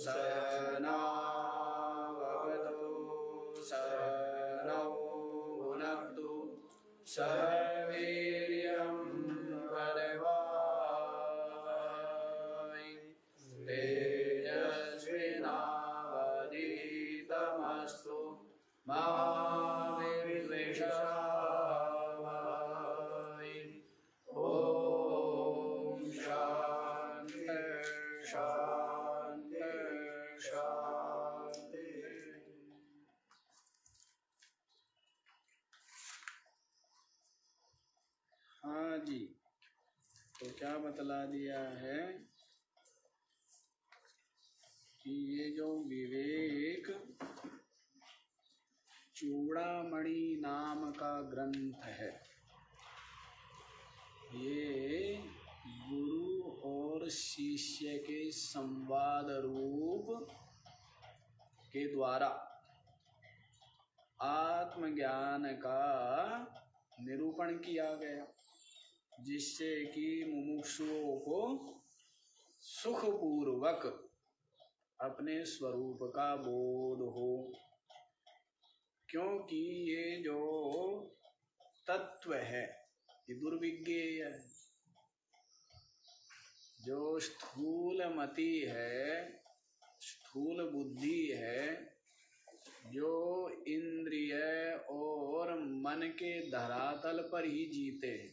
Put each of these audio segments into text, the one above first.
सहनाववतु सहनौ भुनक्तु सह वीर्यं करवावहै तेजस्विनावधीतमस्तु मा विद्विषावहै। ओम शांति शांति शांति। हाँ जी, तो क्या बतला दिया है कि ये जो विवेक चूड़ामणि नाम का ग्रंथ है, ये गुरु और शिष्य के संवाद रूप के द्वारा आत्मज्ञान का निरूपण किया गया, जिससे कि मुमुक्षुओं को सुखपूर्वक अपने स्वरूप का बोध हो। क्योंकि ये जो तत्व है ये दुर्विज्ञेय है। जो स्थूल मति है, स्थूल बुद्धि है, जो इंद्रिय और मन के धरातल पर ही जीते हैं,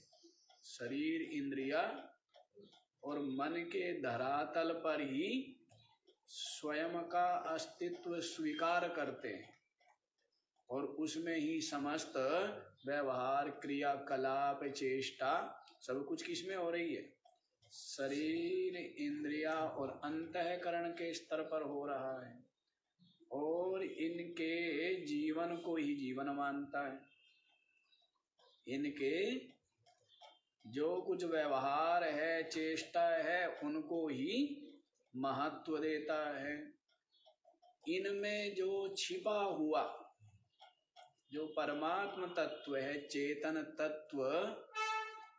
शरीर इंद्रिया और मन के धरातल पर ही स्वयं का अस्तित्व स्वीकार करते हैं और उसमें ही समस्त व्यवहार क्रियाकलाप चेष्टा सब कुछ किसमें हो रही है, शरीर इंद्रिया और अंतःकरण के स्तर पर हो रहा है और इनके जीवन को ही जीवन मानता है। इनके जो कुछ व्यवहार है चेष्टा है उनको ही महत्व देता है। इनमें जो छिपा हुआ जो परमात्म तत्व है, चेतन तत्व,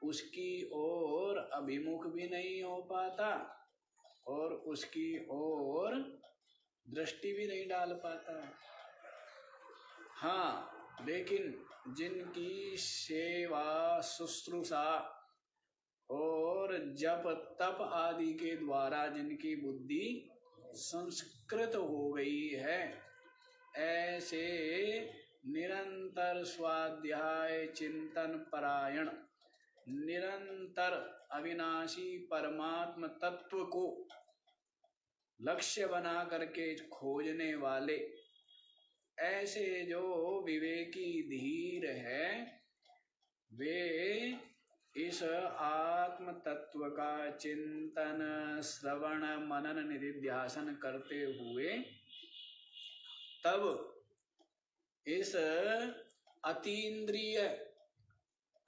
उसकी ओर अभिमुख भी नहीं हो पाता और उसकी ओर दृष्टि भी नहीं डाल पाता है। हाँ, लेकिन जिनकी सेवा शुश्रूषा और जप तप आदि के द्वारा जिनकी बुद्धि संस्कृत हो गई है, ऐसे निरंतर स्वाध्याय चिंतन परायण, निरंतर अविनाशी परमात्म तत्व को लक्ष्य बना करके खोजने वाले ऐसे जो विवेकी धीर है, वे इस आत्म तत्व का चिंतन श्रवण मनन निधिध्यासन करते हुए तब इस अतीन्द्रिय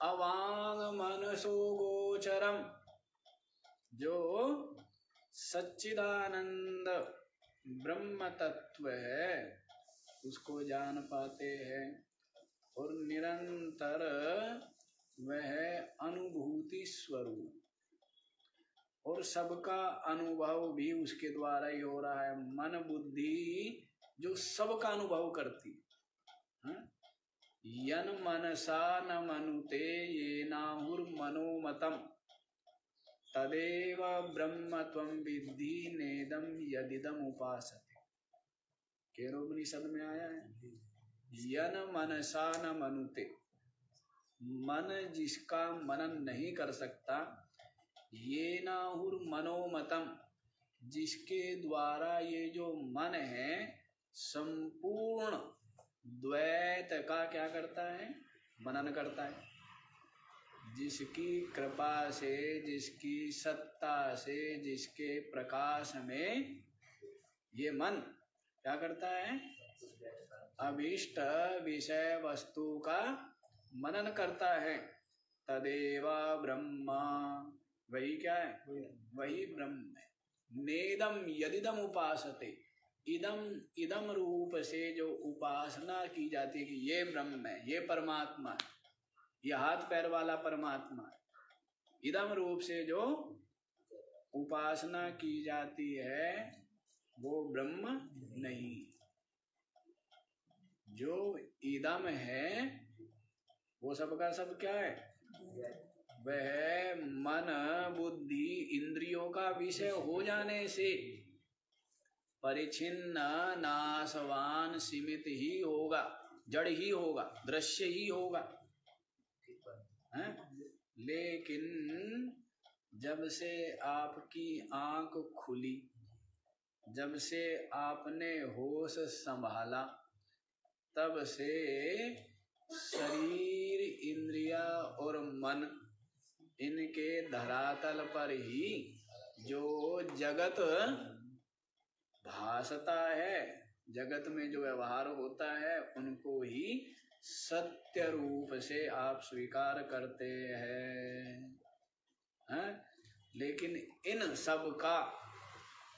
अवांग मनसो गोचरम जो सच्चिदानंद ब्रह्म तत्व है उसको जान पाते हैं और निरंतर वह अनुभूति स्वरूप और सबका अनुभव भी उसके द्वारा ही हो रहा है। मन बुद्धि जो सबका अनुभव करती है, यन मनसा न मनुते ये नाहुर मनोमतम तदेव ब्रह्म त्वं विद्धि नेदम यदिदम उपासते। केरोपनिषद में आया है, यन मनसा न मनुते, मन जिसका मनन नहीं कर सकता, ये नाहुर मनोमतम, जिसके द्वारा ये जो मन है संपूर्ण द्वैत का क्या करता है, मनन करता है। जिसकी कृपा से, जिसकी सत्ता से, जिसके प्रकाश में ये मन क्या करता है, अभीष्ट विषय वस्तु का मनन करता है। तदेवा ब्रह्मा, वही क्या है, वही ब्रह्म है। नेदम यदिदम उपासते, इदम इदम रूप से जो उपासना की जाती है कि ये ब्रह्म है, ये परमात्मा है, ये हाथ पैर वाला परमात्मा है, इदम रूप से जो उपासना की जाती है वो ब्रह्म नहीं। जो इदम है वो सबका सब क्या है? वह मन बुद्धि इंद्रियों का विषय हो जाने से परिचिन्न नाशवान सीमित ही होगा, जड़ ही होगा, दृश्य ही होगा, है? लेकिन जब से आपकी आंख खुली, जब से आपने होश संभाला, तब से शरीर इंद्रिया और मन इनके धरातल पर ही जो जगत भासता है, जगत में जो व्यवहार होता है, उनको ही सत्य रूप से आप स्वीकार करते हैं। लेकिन इन सब का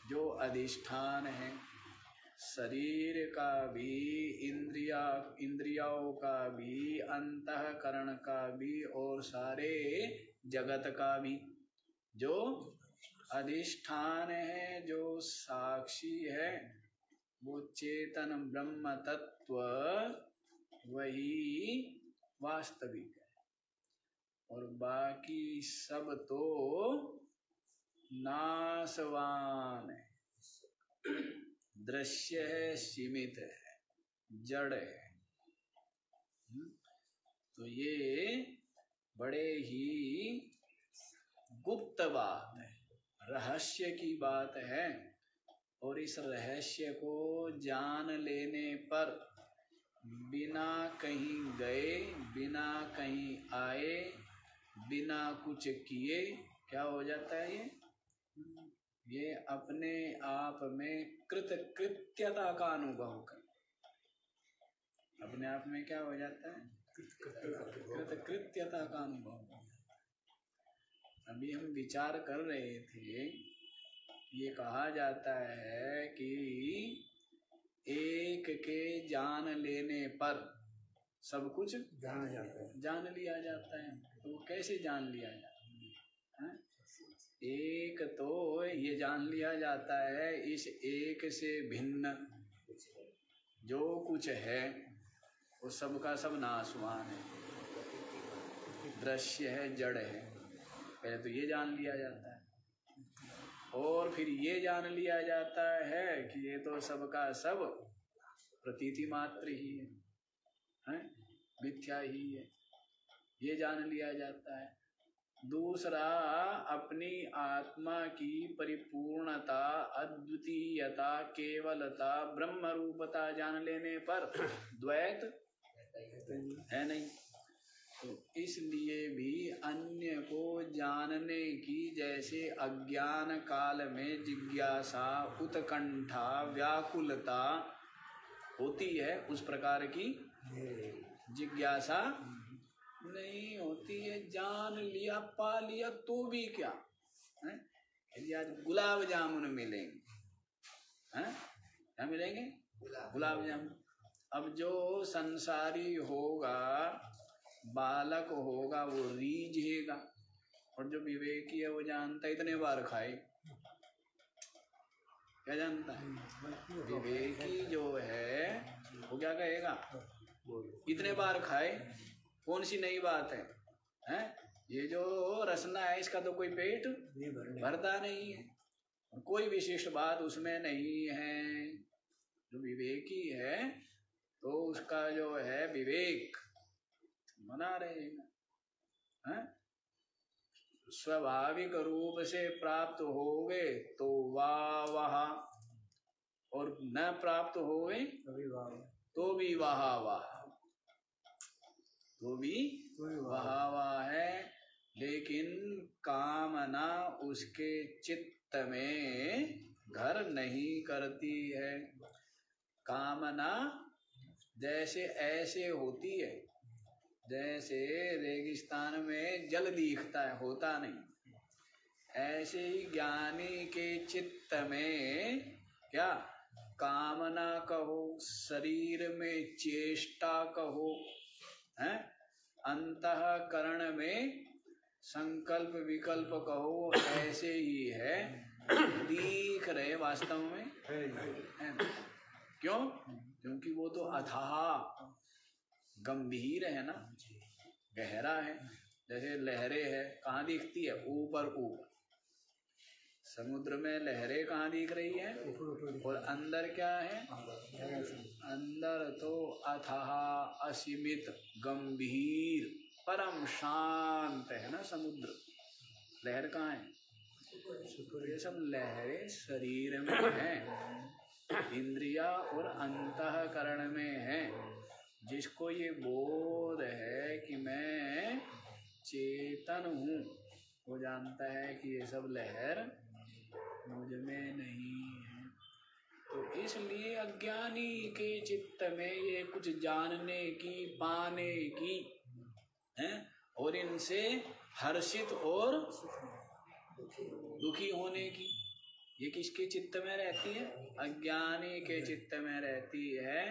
जो अधिष्ठान है, शरीर का भी, इंद्रियों का भी, अंतःकरण का भी और सारे जगत का भी जो अधिष्ठान है, जो साक्षी है, वो चेतन ब्रह्म तत्व वही वास्तविक है। और बाकी सब तो नाशवान है, दृश्य है, सीमित है, जड़ है। तो ये बड़े ही गुप्त बात है, रहस्य की बात है। और इस रहस्य को जान लेने पर बिना कहीं गए, बिना कहीं आए, बिना कुछ किए क्या हो जाता है? ये अपने आप में कृतकृत्यता का अनुभव कर, अपने आप में क्या हो जाता है? कृतकृत्यता का अनुभव। अभी हम विचार कर रहे थे, ये कहा जाता है कि एक के जान लेने पर सब कुछ जान लिया जाता है। तो कैसे जान लिया जाता है? एक तो ये जान लिया जाता है, इस एक से भिन्न जो कुछ है वो सबका सब नाशवान है, दृश्य है, जड़ है। पहले तो ये जान लिया जाता है, और फिर ये जान लिया जाता है कि ये तो सबका सब प्रतीति मात्र ही है, मिथ्या ही है, ये जान लिया जाता है। दूसरा, अपनी आत्मा की परिपूर्णता, अद्वितीयता, केवलता, ब्रह्म रूपता जान लेने पर द्वैत है नहीं। तो इसलिए भी अन्य को जानने की जैसे अज्ञान काल में जिज्ञासा, उत्कंठा, व्याकुलता होती है, उस प्रकार की जिज्ञासा नहीं होती है। जान लिया, पा लिया तो भी क्या है? यदि आज गुलाब जामुन मिलेंगे, हैं? क्या मिलेंगे? गुलाब जामुन। अब जो संसारी होगा, बालक होगा, वो रीझेगा, और जो विवेकी है वो जानता है इतने बार खाए। क्या जानता है? विवेकी जो है वो क्या कहेगा? इतने बार खाए, कौन सी नई बात है? हैं? ये जो रसना है इसका तो कोई पेट भरता नहीं है, कोई विशिष्ट बात उसमें नहीं है। जो विवेकी है तो उसका जो है विवेक बना रहेगा। स्वाभाविक रूप से प्राप्त होगे तो वाह वाह, और न प्राप्त होगे तो भी वाह वाह, तो भी वाह वाह है। लेकिन कामना उसके चित्त में घर नहीं करती है। कामना जैसे ऐसे होती है जैसे रेगिस्तान में जल दिखता है, होता नहीं। ऐसे ही ज्ञानी के चित्त में क्या कामना कहो, शरीर में चेष्टा कहो, हैं? अंतःकरण में संकल्प विकल्प कहो, ऐसे ही है। दिख रहे वास्तव में है नहीं। क्यों? क्योंकि वो तो अथाह गंभीर है ना, गहरा है। जैसे लहरें है, कहाँ दिखती है? ऊपर ऊपर। समुद्र में लहरें कहाँ दिख रही है? और अंदर क्या है? अंदर तो अथाह असीमित गंभीर परम शांत है ना समुद्र। लहर कहाँ है? ये सब लहरें शरीर में हैं, इंद्रिया और अंतःकरण में है। जिसको ये बोध है कि मैं चेतन हूँ, वो जानता है कि ये सब लहर मुझ में नहीं है। तो इसलिए अज्ञानी के चित्त में ये कुछ जानने की, पाने की है, और इनसे हर्षित और दुखी होने की, ये किसके चित्त में रहती है? अज्ञानी के चित्त में रहती है।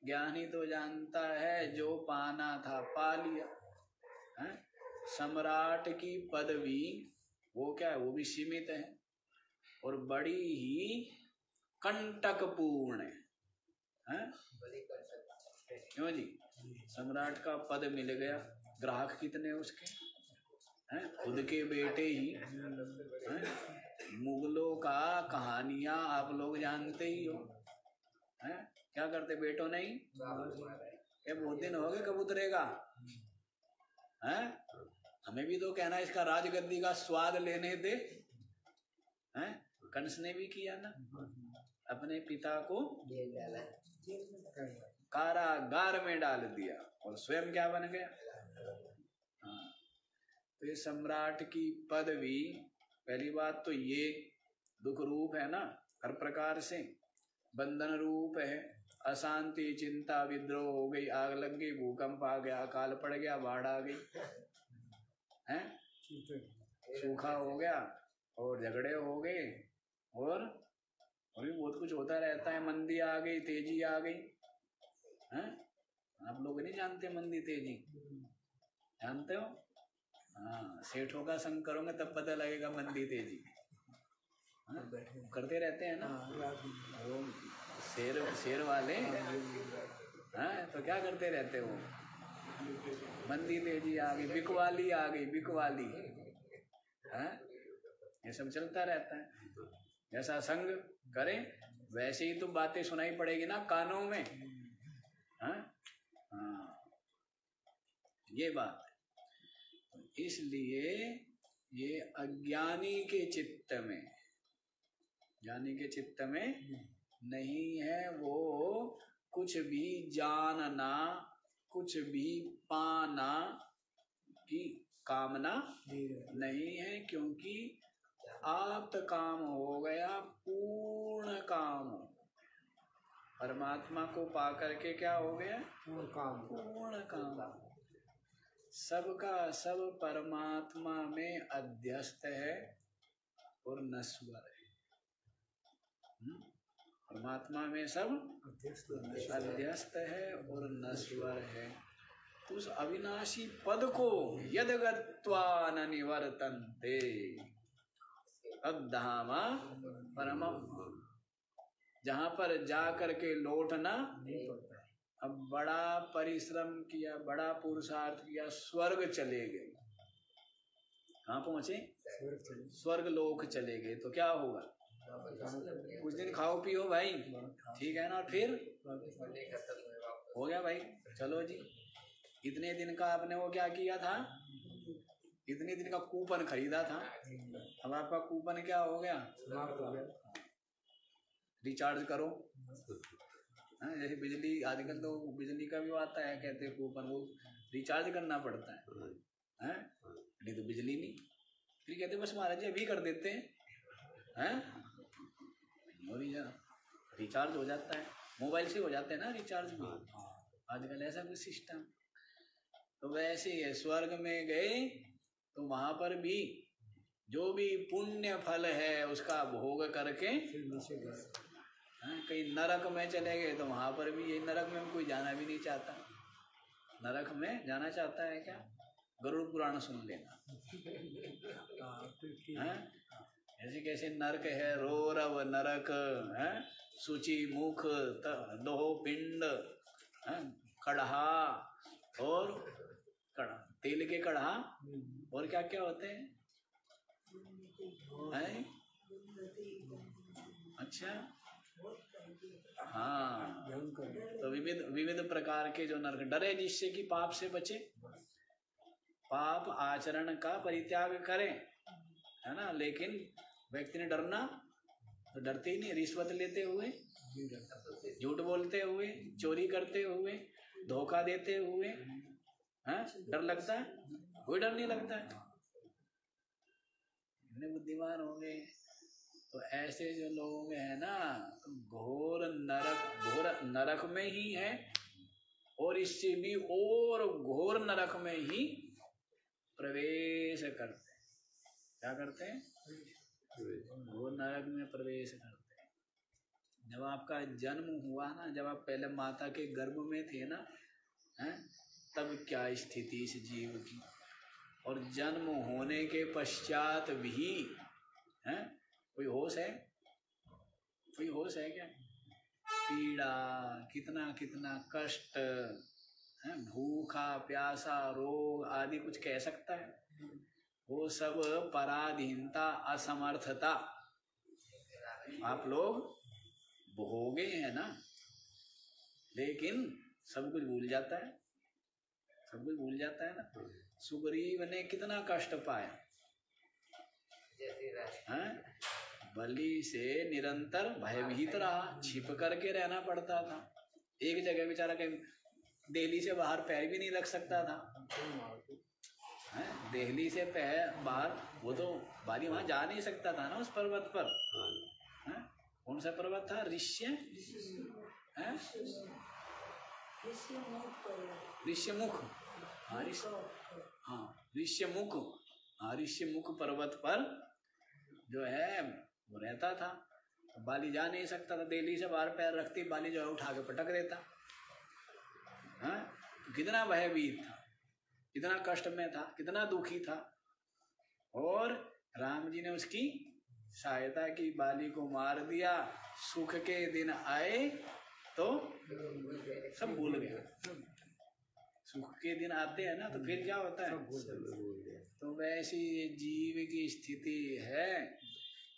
ज्ञानी तो जानता है जो पाना था पा लिया है। सम्राट की पदवी वो क्या है? वो भी सीमित है और बड़ी ही कंटकपूर्ण है। क्यों जी? सम्राट का पद मिल गया, ग्राहक कितने उसके हैं? खुद के बेटे ही हैं? मुगलों का कहानियां आप लोग जानते ही हो हैं? क्या करते बेटों? नहीं, ये बहुत दिन हो गए कबूतरे का हैं? हमें भी तो कहना इसका राजगद्दी का स्वाद लेने दे हैं? कंस ने भी किया ना, अपने पिता को कारागार में डाल दिया और स्वयं क्या बन गया? हाँ। तो ये सम्राट की पदवी, पहली बात तो ये दुख रूप है ना, हर प्रकार से बंधन रूप है। अशांति, चिंता, विद्रोह हो गई, आग लग गई, भूकंप आ गया, अकाल पड़ गया, बाढ़ आ गई हैं, सूखा हो गया और झगड़े हो गए और भी बहुत कुछ होता रहता है। मंदी आ गई, तेजी आ गई हैं? आप लोग नहीं जानते मंदी तेजी? जानते हो? हाँ, सेठों का संग करोगे तब पता लगेगा मंदी तेजी। हाँ? करते रहते हैं ना वो शेर वाले हैं, तो क्या करते रहते हो? मंदी तेजी आ गई, बिकवाली आ गई, बिकवाली हैं? ये सब चलता रहता है। जैसा संग करें वैसे ही तो बातें सुनाई पड़ेगी ना कानों में। हाँ, ये बात है। इसलिए ये अज्ञानी के चित्त में, ज्ञानी के चित्त में नहीं है वो कुछ भी जानना, कुछ भी पाना की कामना नहीं है, क्योंकि आप्त काम हो गया, पूर्ण काम। परमात्मा को पा करके क्या हो गया? पूर्ण काम। सबका सब परमात्मा में अध्यस्त है और नश्वर है। परमात्मा में सब अध्यस्त है और नश्वर है। उस अविनाशी पद को यद गत्वा न निवर्तन्ते तद्धामा परमम्, जहाँ पर जा करके लौटना नहीं पड़ता। अब बड़ा परिश्रम किया, बड़ा पुरुषार्थ किया, स्वर्ग चले गए। कहाँ पहुँचे? स्वर्ग लोक चले गए तो क्या होगा? कुछ दिन खाओ पियो भाई, ठीक है ना, फिर हो गया भाई, चलो जी। इतने दिन का आपने वो क्या किया था? इतने दिन का कूपन खरीदा था, अब आपका कूपन क्या हो गया? रिचार्ज करो। जैसे बिजली, आजकल तो बिजली का भी आता है, कहते हैं कूपन, वो रिचार्ज करना पड़ता है हैं? नहीं तो बिजली नहीं, फिर कहते बस महाराज जी अभी कर देते हैं, और रिचार्ज हो जाता है, मोबाइल से हो जाते हैं ना रिचार्ज भी आजकल, ऐसा कुछ सिस्टम। तो वैसे ही स्वर्ग में गए तो वहां पर भी जो भी पुण्य फल है उसका भोग करके कहीं नरक में चले गए तो वहां पर भी यही, नरक में कोई जाना भी नहीं चाहता। नरक में जाना चाहता है क्या? गरुड़ पुराण सुन लेना। ऐसे कैसे नरक है, रोरव नरक है, सूची मुख, दो पिंड, कढ़ा और कढ़ा, तेल के कढ़ा, और क्या क्या होते हैं? अच्छा, हाँ, तो विविध विविध प्रकार के जो नरक, डरे जिससे कि पाप से बचे, पाप आचरण का परित्याग करें, है ना। लेकिन व्यक्ति ने डरना तो डरते ही नहीं, रिश्वत लेते हुए, झूठ बोलते हुए, चोरी करते हुए, धोखा देते हुए, हाँ, डर लगता है? कोई डर नहीं लगता है। इतने बुद्धिमान हो गए। तो ऐसे जो लोग हैं ना, घोर नरक में ही है, और इससे भी और घोर नरक में ही प्रवेश करते हैं। क्या करते हैं? घोर नरक में प्रवेश करते हैं। जब आपका जन्म हुआ ना, जब आप पहले माता के गर्भ में थे ना, तब क्या स्थिति इस जीव की, और जन्म होने के पश्चात भी कोई होश है? कोई होश है क्या? पीड़ा, कितना कितना कष्ट, भूखा प्यासा, रोग आदि कुछ कह सकता है? वो सब पराधीनता, असमर्थता आप लोग भोगे हैं ना। लेकिन सब कुछ भूल जाता है, सब कुछ भूल जाता है ना। सुग्रीव ने कितना कष्ट पाया, बलि से निरंतर भयभीत रहा, छिप करके रहना पड़ता था। एक जगह बेचारा कहीं दिल्ली से बाहर पैर भी नहीं रख सकता था, दिल्ली से पैर बाहर, वो तो बाली वहां जा नहीं सकता था ना उस पर्वत पर। कौन सा पर्वत था? ऋष्यमुख, ऋष्यमुख पर्वत पर जो है वो रहता था। बाली जा नहीं सकता था, दिल्ली से बाहर पैर रखती बाली जो है उठा के पटक देता। कितना भयभीत था, कितना कष्ट में था, कितना दुखी था। और राम जी ने उसकी सहायता की, बाली को मार दिया। सुख के दिन आए तो सब भूल गया। सुख के दिन आते हैं ना तो फिर क्या होता है? तो वैसी जीव की स्थिति है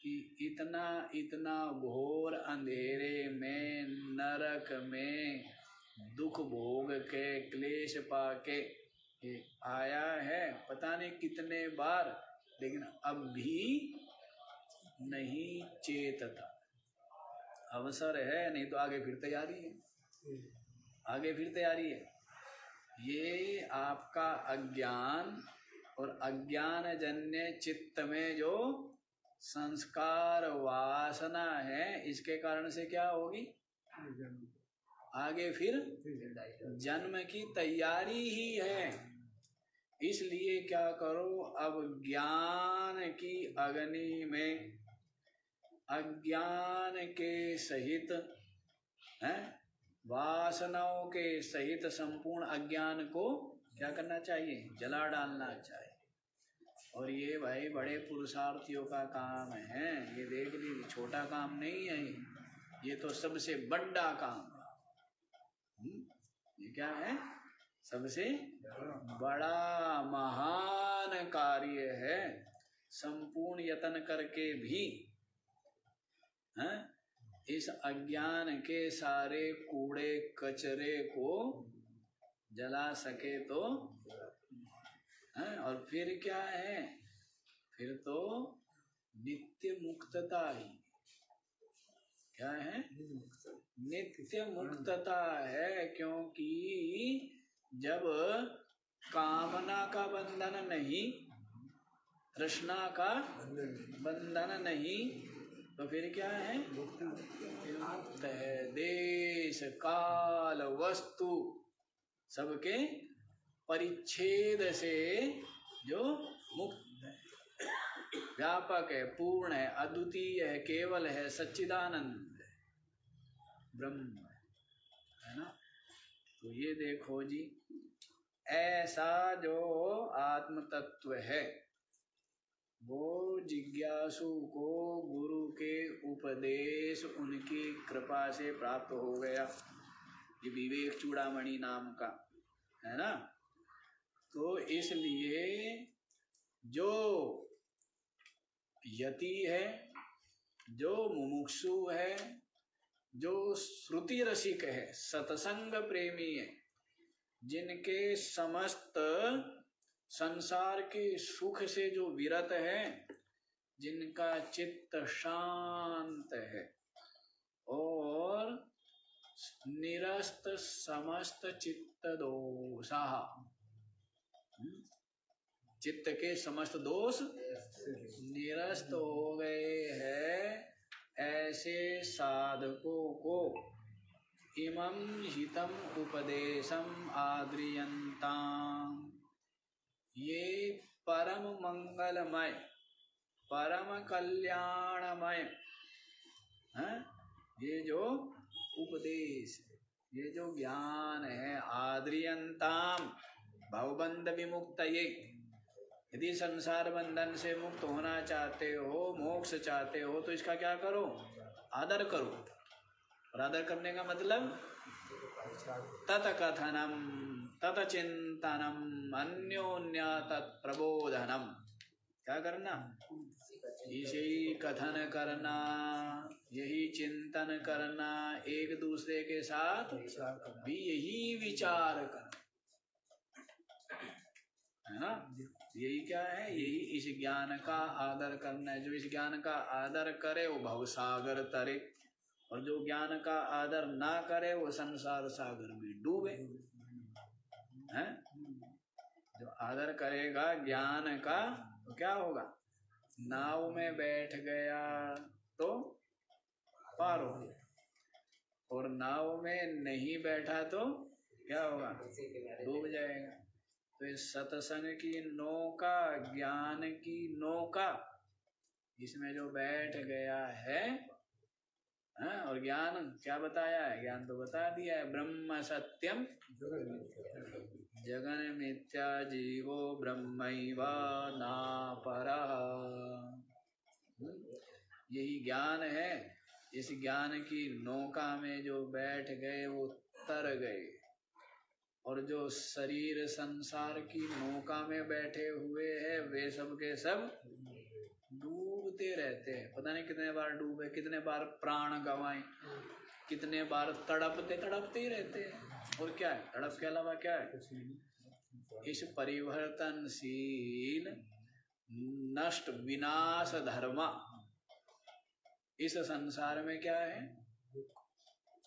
कि इतना इतना घोर अंधेरे में, नरक में दुख भोग के, क्लेश पाके आया है, पता नहीं कितने बार, लेकिन अब भी नहीं चेतता। अवसर है, नहीं तो आगे फिर तैयारी है, आगे फिर तैयारी है। ये आपका अज्ञान और अज्ञान जन्य चित्त में जो संस्कार वासना है, इसके कारण से क्या होगी? आगे फिर जन्म की तैयारी ही है। इसलिए क्या करो, अब ज्ञान की अग्नि में अज्ञान के सहित वासनाओं के सहित संपूर्ण अज्ञान को क्या करना चाहिए? जला डालना चाहिए। और ये भाई बड़े पुरुषार्थियों का काम है। ये देख लीजिए, छोटा काम नहीं है, ये तो सबसे बड़ा काम है। ये क्या है? सबसे बड़ा महान कार्य है। संपूर्ण यत्न करके भी इस अज्ञान के सारे कूड़े कचरे को जला सके तो और फिर क्या है? फिर तो नित्य मुक्तता ही। क्या है? नित्य मुक्तता है। क्योंकि जब कामना का बंधन नहीं, तृष्णा का बंधन नहीं, तो फिर क्या है? मुक्त है। देश काल वस्तु सबके परिच्छेद से जो मुक्त है, व्यापक है, पूर्ण है, अद्वितीय है, केवल है, सच्चिदानंद है, ब्रह्म है ना। तो ये देखो जी, ऐसा जो आत्म तत्व है, वो जिज्ञासु को गुरु के उपदेश उनकी कृपा से प्राप्त हो गया। ये विवेक चूड़ामणि नाम का है ना। तो इसलिए जो यति है, जो मुमुक्षु है, जो श्रुति रसिक है, सत्संग प्रेमी है, जिनके समस्त संसार के सुख से जो विरत है, जिनका चित्त शांत है और निरस्त समस्त चित्त दोषा, चित्त के समस्त दोष निरस्त हो गए हैं, ऐसे साधकों को इमं हितम उपदेशम आद्रियन्ताम्, ये परम मंगलमय परम कल्याणमय ये जो उपदेश, ये जो ज्ञान है, आद्रियन्ताम भवबंध विमुक्तये, यदि संसार बंधन से मुक्त होना चाहते हो, मोक्ष चाहते हो, तो इसका क्या करो? आदर करो। और आदर करने का मतलब तत्कथनम तत्चिंतनम अन्योन्य तत्प्रबोधनम। क्या करना? यही कथन करना, यही चिंतन करना, एक दूसरे के साथ भी यही विचार करना, है ना। यही क्या है? यही इस ज्ञान का आदर करना है। जो इस ज्ञान का आदर करे वो भवसागर तरे, और जो ज्ञान का आदर ना करे वो संसार सागर में डूबे। हैं? जो आदर करेगा ज्ञान का तो क्या होगा? नाव में बैठ गया तो पार हो गया, और नाव में नहीं बैठा तो क्या होगा? डूब जाएगा। तो इस सत्संग की नौका, ज्ञान की नौका, इसमें जो बैठ गया है, और ज्ञान क्या बताया है? ज्ञान तो बता दिया है, ब्रह्म सत्यम जगन मिथ्या जीवो ब्रह्मैव नापरः। यही ज्ञान है। इस ज्ञान की नौका में जो बैठ गए वो तर गए, और जो शरीर संसार की नौका में बैठे हुए हैं वे सब के सब डूबते रहते हैं। पता नहीं कितने बार डूबे, कितने बार प्राण गंवाए, कितने बार तड़पते तड़पते ही रहते हैं। और क्या है? तड़प के अलावा क्या है? इस परिवर्तनशील नष्ट विनाश धर्म, इस संसार में क्या है?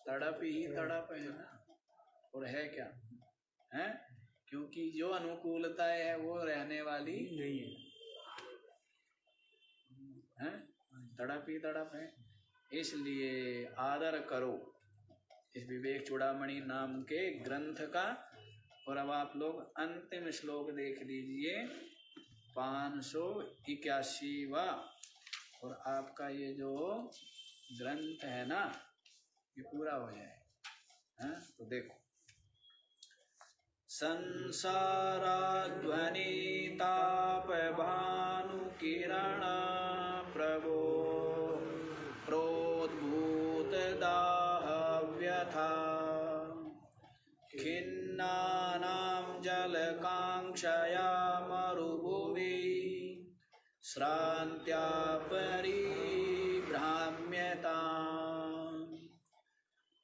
तड़प ही तड़प है ना। और है क्या है? क्योंकि जो अनुकूलता है वो रहने वाली नहीं है, तड़प ही तड़प है। इसलिए आदर करो इस विवेक चूड़ामणि नाम के ग्रंथ का। और अब आप लोग अंतिम श्लोक देख लीजिए, 581वां, और आपका ये जो ग्रंथ है ना ये पूरा हो जाए। तो देखो, संसाराध्वनि ताप भानु किरण प्रभो प्रोद्भूत दाह व्यथा खिन्नानां जलकांक्षया मरुभुवि श्रान्त्या परिभ्राम्यताम्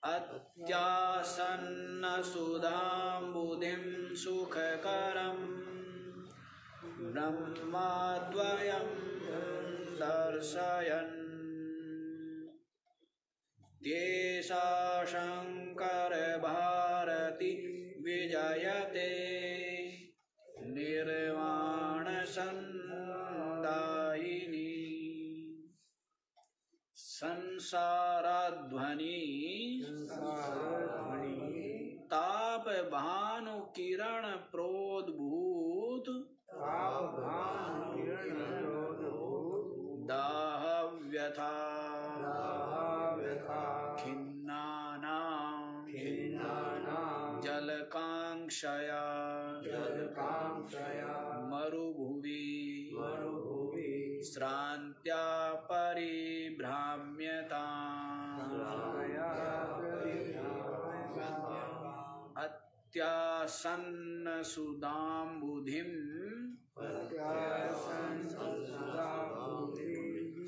अत्यासन्न सुधाम्बुधिं सुखकरं ब्रह्मद्वयं दर्शयन् तेषा शंकर भारती विजयते निर्वाण संदायिनी। संसाराध्वनि ताप भानु किरण प्रोद्भूत दाह व्यथा खिन्नानां जलकांक्षया मरुभुवि अत्यासन्न सुदाम्बुधिं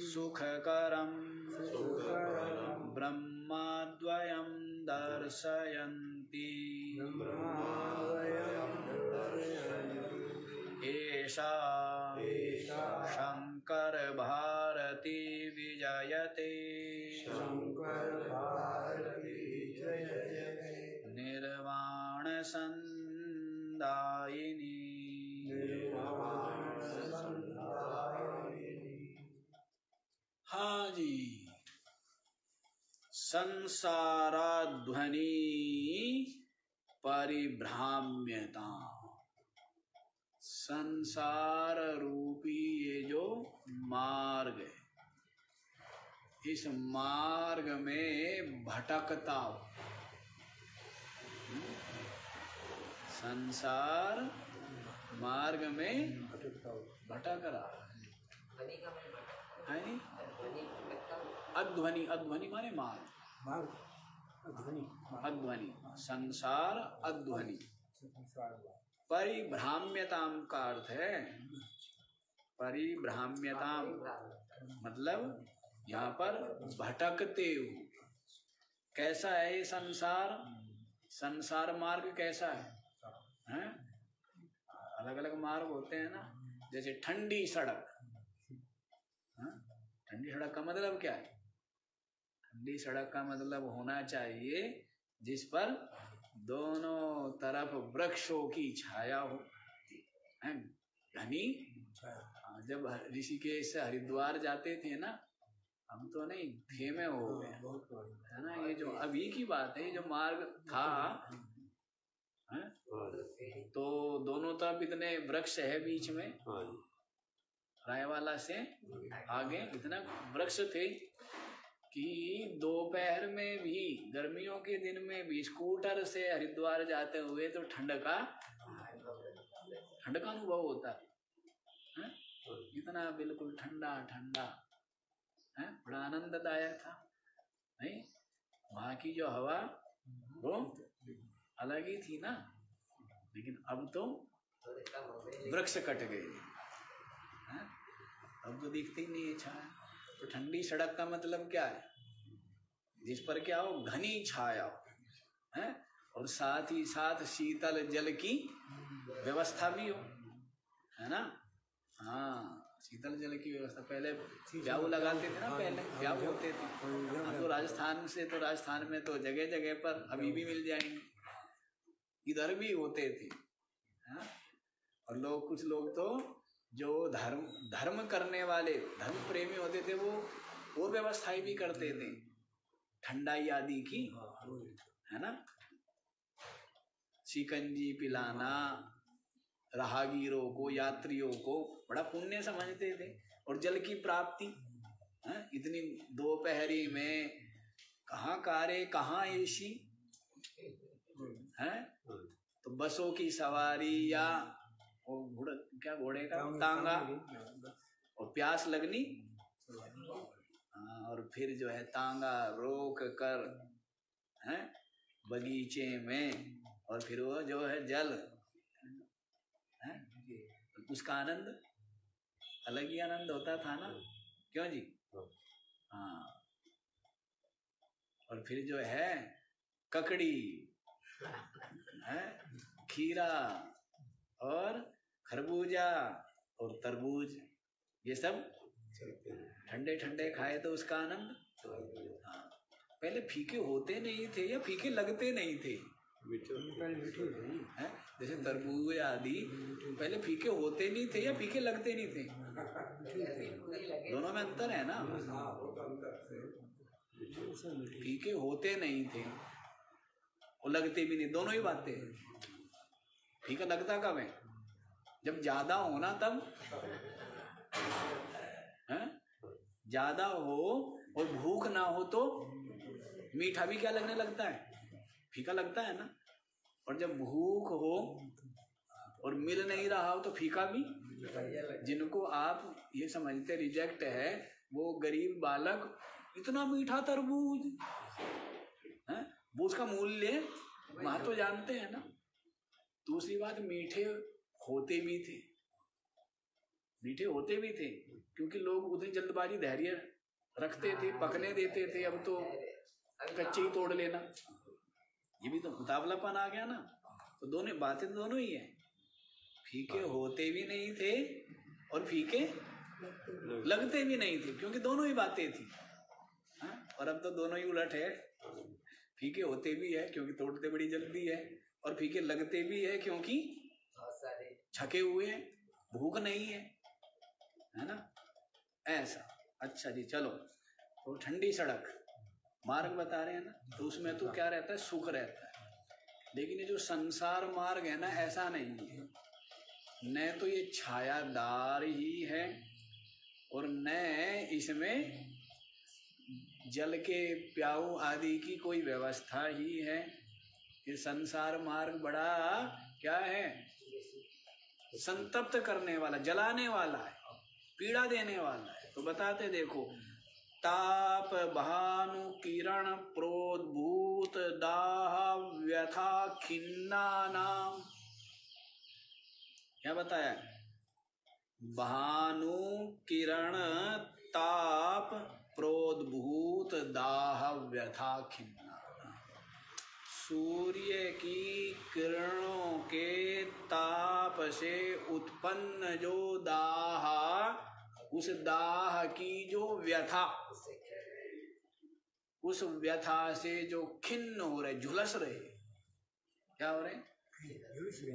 सुखकरं ब्रह्मद्वयं दर्शयन्ति एषा शंकर भारती विजयते निर्वाण संदायिनी। हाँ जी, संसाराध्वनि परिभ्राम्यता, संसार रूपी ये जो मार्ग है, इस मार्ग में भटकता हो, संसार मार्ग में भटक रहा है नहीं? अध्वनि, अध्वनि माने मार्ग, अध्वनि, संसार अध्वनि। परिभ्राम्यताम का अर्थ है, परिभ्राम्यताम मतलब यहाँ पर भटकते हो। कैसा है ये संसार? संसार मार्ग कैसा है? अलग अलग मार्ग होते हैं ना, जैसे ठंडी सड़क। ठंडी सड़क का मतलब क्या है? ठंडी सड़क का मतलब होना चाहिए जिस पर दोनों तरफ वृक्षों की छाया हो, घनी। जब ऋषिकेश से हरिद्वार जाते थे ना, हम तो नहीं खेमे हो गए, है ना। ये जो अभी की बात है, ये जो मार्ग था तो दोनों तरफ इतने वृक्ष है, बीच में रायवाला से आगे इतना वृक्ष थे कि दोपहर में भी, गर्मियों के दिन में भी स्कूटर से हरिद्वार जाते हुए तो ठंड का अनुभव होता है। इतना बिल्कुल ठंडा ठंडा है, बड़ा आनंददायक था नहीं। वहाँ की जो हवा वो अलग ही थी ना, लेकिन अब तो वृक्ष कट गए, अब तो दिखते ही नहीं है छाया। तो ठंडी सड़क का मतलब क्या है? जिस पर क्या हो? घनी छाया हो, है, और साथ ही साथ शीतल जल की व्यवस्था भी हो, है ना। हाँ, शीतल जल की व्यवस्था। पहले प्याऊ लगाते थे ना, पहले प्याऊ होते थे। हम तो राजस्थान से, तो राजस्थान में तो जगह जगह पर अभी भी मिल जाएंगे, इधर भी होते थे, है? और लोग, कुछ लोग तो जो धर्म करने वाले, धर्म प्रेमी होते थे, वो व्यवस्थाएं भी करते थे ठंडाई आदि की, है ना। शिकंजी पिलाना राहगीरों को, यात्रियों को बड़ा पुण्य समझते थे। और जल की प्राप्ति, इतनी दोपहरी में कहाँ कारे कहाँ एसी, है। तो बसों की सवारी या घोड़े का तांगा, और प्यास लगनी, और फिर जो है तांगा रोक कर, है, बगीचे में, और फिर वो जो है जल, है, उसका आनंद अलग ही आनंद होता था ना, क्यों जी? हाँ। और फिर जो है ककड़ी, है, खीरा और खरबूजा और तरबूज, ये सब ठंडे ठंडे खाए तो उसका आनंद। हाँ, पहले फीके होते नहीं थे या फीके लगते नहीं थे, है? जैसे तरबूज आदि पहले फीके होते नहीं थे या फीके लगते नहीं थे, दोनों में अंतर है ना। फीके होते नहीं थे और लगते भी नहीं, दोनों ही बातें हैं। फीका लगता कब है? जब ज्यादा हो ना, तब, है, ज्यादा हो और भूख ना हो तो मीठा भी क्या लगने लगता है? फीका लगता है ना। और जब भूख हो और मिल नहीं रहा हो तो फीका भी। जिनको आप ये समझते रिजेक्ट है, वो गरीब बालक इतना मीठा तरबूज है, वो उसका मूल्य महत्व जानते हैं ना। दूसरी बात, मीठे होते भी थे, मीठे होते भी थे, क्योंकि लोग उतनी जल्दबाजी धैर्य रखते थे, पकने देते थे, अब तो कच्चे ही तोड़ लेना, ये भी तो मुतावलापन आ गया ना। तो दोनों बातें तो दोनों ही है, फीके होते भी नहीं थे और फीके लगते भी नहीं थे, क्योंकि दोनों ही बातें थी। और अब तो दोनों ही उलट है, फीके होते भी है क्योंकि तोड़ते बड़ी जल्दी है, और फीके लगते भी है क्योंकि छके हुए हैं, भूख नहीं है ना, ऐसा। अच्छा जी, चलो, तो ठंडी सड़क मार्ग बता रहे हैं ना, तो उसमें तो क्या रहता है, सुख रहता है। लेकिन ये जो संसार मार्ग है ना, ऐसा नहीं है, न तो ये छायादार ही है और न इसमें जल के प्याऊ आदि की कोई व्यवस्था ही है। ये संसार मार्ग बड़ा क्या है, संतप्त करने वाला, जलाने वाला है, पीड़ा देने वाला है। तो बताते देखो, ताप भानु किरण प्रोद्भूत दाह व्यथा खिन्ना नाम, क्या बताया, भानु किरण ताप प्रोद्भूत दाह व्यथा खिन्ना, सूर्य की किरणों के ताप से उत्पन्न जो दाह, उस दाह की जो व्यथा, उस व्यथा से जो खिन्न हो रहे, झुलस रहे, क्या हो रहे,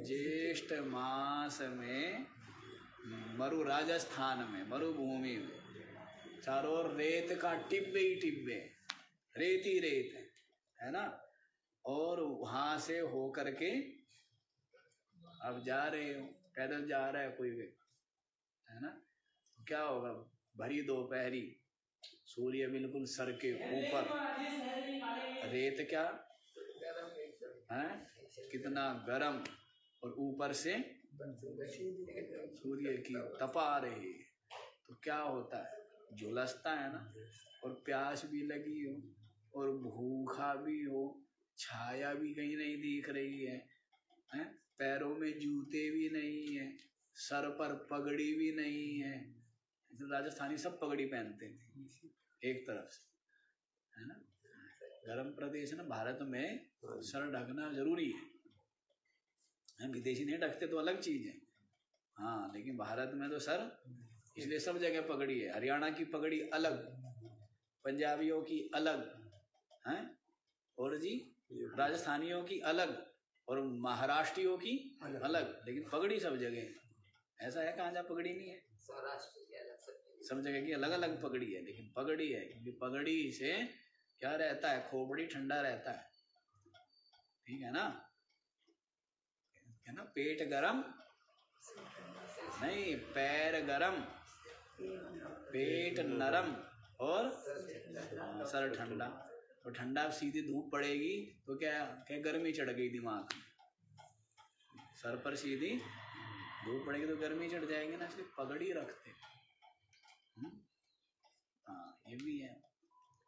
ज्येष्ठ मास में मरु राजस्थान में मरुभूमि में चारों ओर रेत का टिब्बे ही टिब्बे, रेत ही रेत है ना, और वहां से हो करके अब जा रहे हो, पैदल जा रहा है कोई है ना, तो क्या होगा, भरी दोपहरी, सूर्य बिल्कुल सर के ऊपर, रेत क्या है, कितना गरम, और ऊपर से सूर्य की तपा रही, तो क्या होता है, झुलसता है ना। और प्यास भी लगी हो और भूखा भी हो, छाया भी कहीं नहीं दिख रही है, पैरों में जूते भी नहीं है, सर पर पगड़ी भी नहीं है। राजस्थानी सब पगड़ी पहनते थे एक तरफ से, है ना, गर्म प्रदेश है ना, भारत में सर ढकना जरूरी है, विदेशी नहीं ढकते तो अलग चीज है, हाँ, लेकिन भारत में तो सर, इसलिए सब जगह पगड़ी है। हरियाणा की पगड़ी अलग, पंजाबियों की अलग है, और जी राजस्थानियों की अलग, और महाराष्ट्रियों की अलग, लेकिन पगड़ी सब जगह है। ऐसा है कहाँ जहाँ पगड़ी नहीं है, सब जगह की अलग अलग पगड़ी है, लेकिन पगड़ी है, क्योंकि पगड़ी से क्या रहता है, खोपड़ी ठंडा रहता है, ठीक है ना, पेट गरम नहीं, पैर गरम, पेट नरम और सर ठंडा। तो ठंडा सीधी धूप पड़ेगी तो क्या गर्मी चढ़ गई दिमाग में, सर पर सीधी धूप पड़ेगी तो गर्मी चढ़ जाएगी ना, इसलिए पगड़ी रखते। हाँ, ये भी है,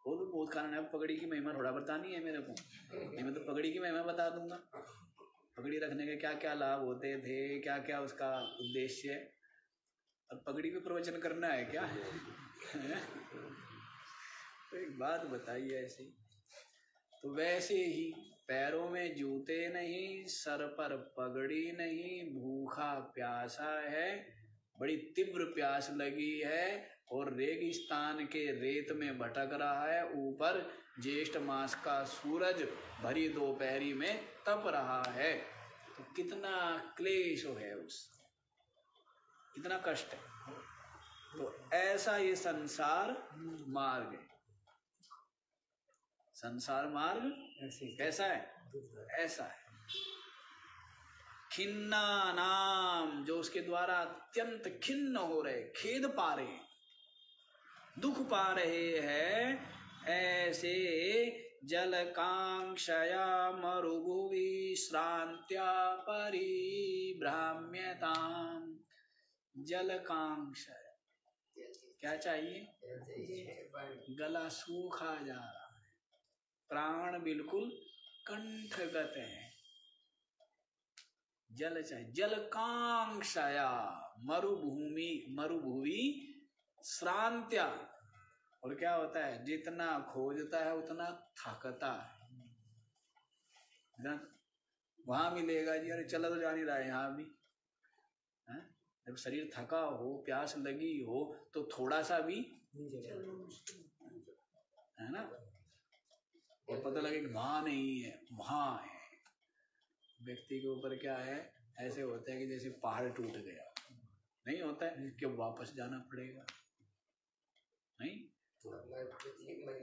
वो तो बहुत कारण है। पगड़ी की महिमा थोड़ा बतानी है मेरे को, नहीं मैं तो पगड़ी की महिमा बता दूंगा, पगड़ी रखने के क्या क्या लाभ होते थे, क्या क्या उसका उद्देश्य है, और पगड़ी पे प्रवचन करना है क्या तो एक बात बताइए ऐसी, तो वैसे ही पैरों में जूते नहीं, सर पर पगड़ी नहीं, भूखा प्यासा है, बड़ी तीव्र प्यास लगी है, और रेगिस्तान के रेत में भटक रहा है, ऊपर ज्येष्ठ मास का सूरज भरी दोपहरी में तप रहा है, तो कितना क्लेश है, उस कितना कष्ट है। तो ऐसा ये संसार मार्ग है, संसार मार्ग कैसा है, ऐसा है। खिन्ना नाम, जो उसके द्वारा अत्यंत खिन्न हो रहे, खेद पा रहे, दुख पा रहे हैं, ऐसे जलकांक्षया मरुभुवि श्रांत्या परिभ्राम्यताम्, जलकांक्षया, क्या चाहिए? गला सूखा जा रहा है, प्राण बिल्कुल कंठगत है, जल चाहिए। जल कांक्षया मरुभूमि श्रांत्या। और क्या होता है? जितना खोजता है उतना थकता है। वहां मिलेगा जी, अरे चला तो जा नहीं रहा है यहाँ भी है? जब शरीर थका हो, प्यास लगी हो, तो थोड़ा सा भी है ना, और पता लगे कि वहां नहीं है, वहां है। व्यक्ति के ऊपर क्या है, ऐसे होता है कि जैसे पहाड़ टूट गया, नहीं होता है कि वापस जाना पड़ेगा। नहीं,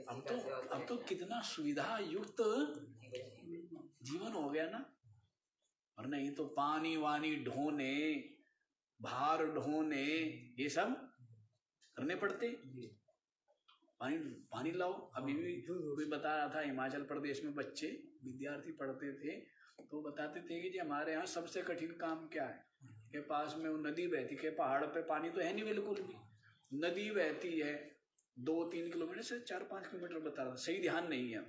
अब तो कितना सुविधा युक्त जीवन हो गया ना। और नहीं तो पानी वानी ढोने, भार ढोने, ये सब करने पड़ते। पानी लाओ। अभी भी कोई बता रहा था, हिमाचल प्रदेश में बच्चे विद्यार्थी पढ़ते थे, तो बताते थे कि जी हमारे यहाँ सबसे कठिन काम क्या है, के पास में वो नदी बहती है, पहाड़ पे पानी तो है नहीं बिल्कुल भी, नदी बहती है 2-3 किलोमीटर से 4-5 किलोमीटर, बता रहा, सही ध्यान नहीं है।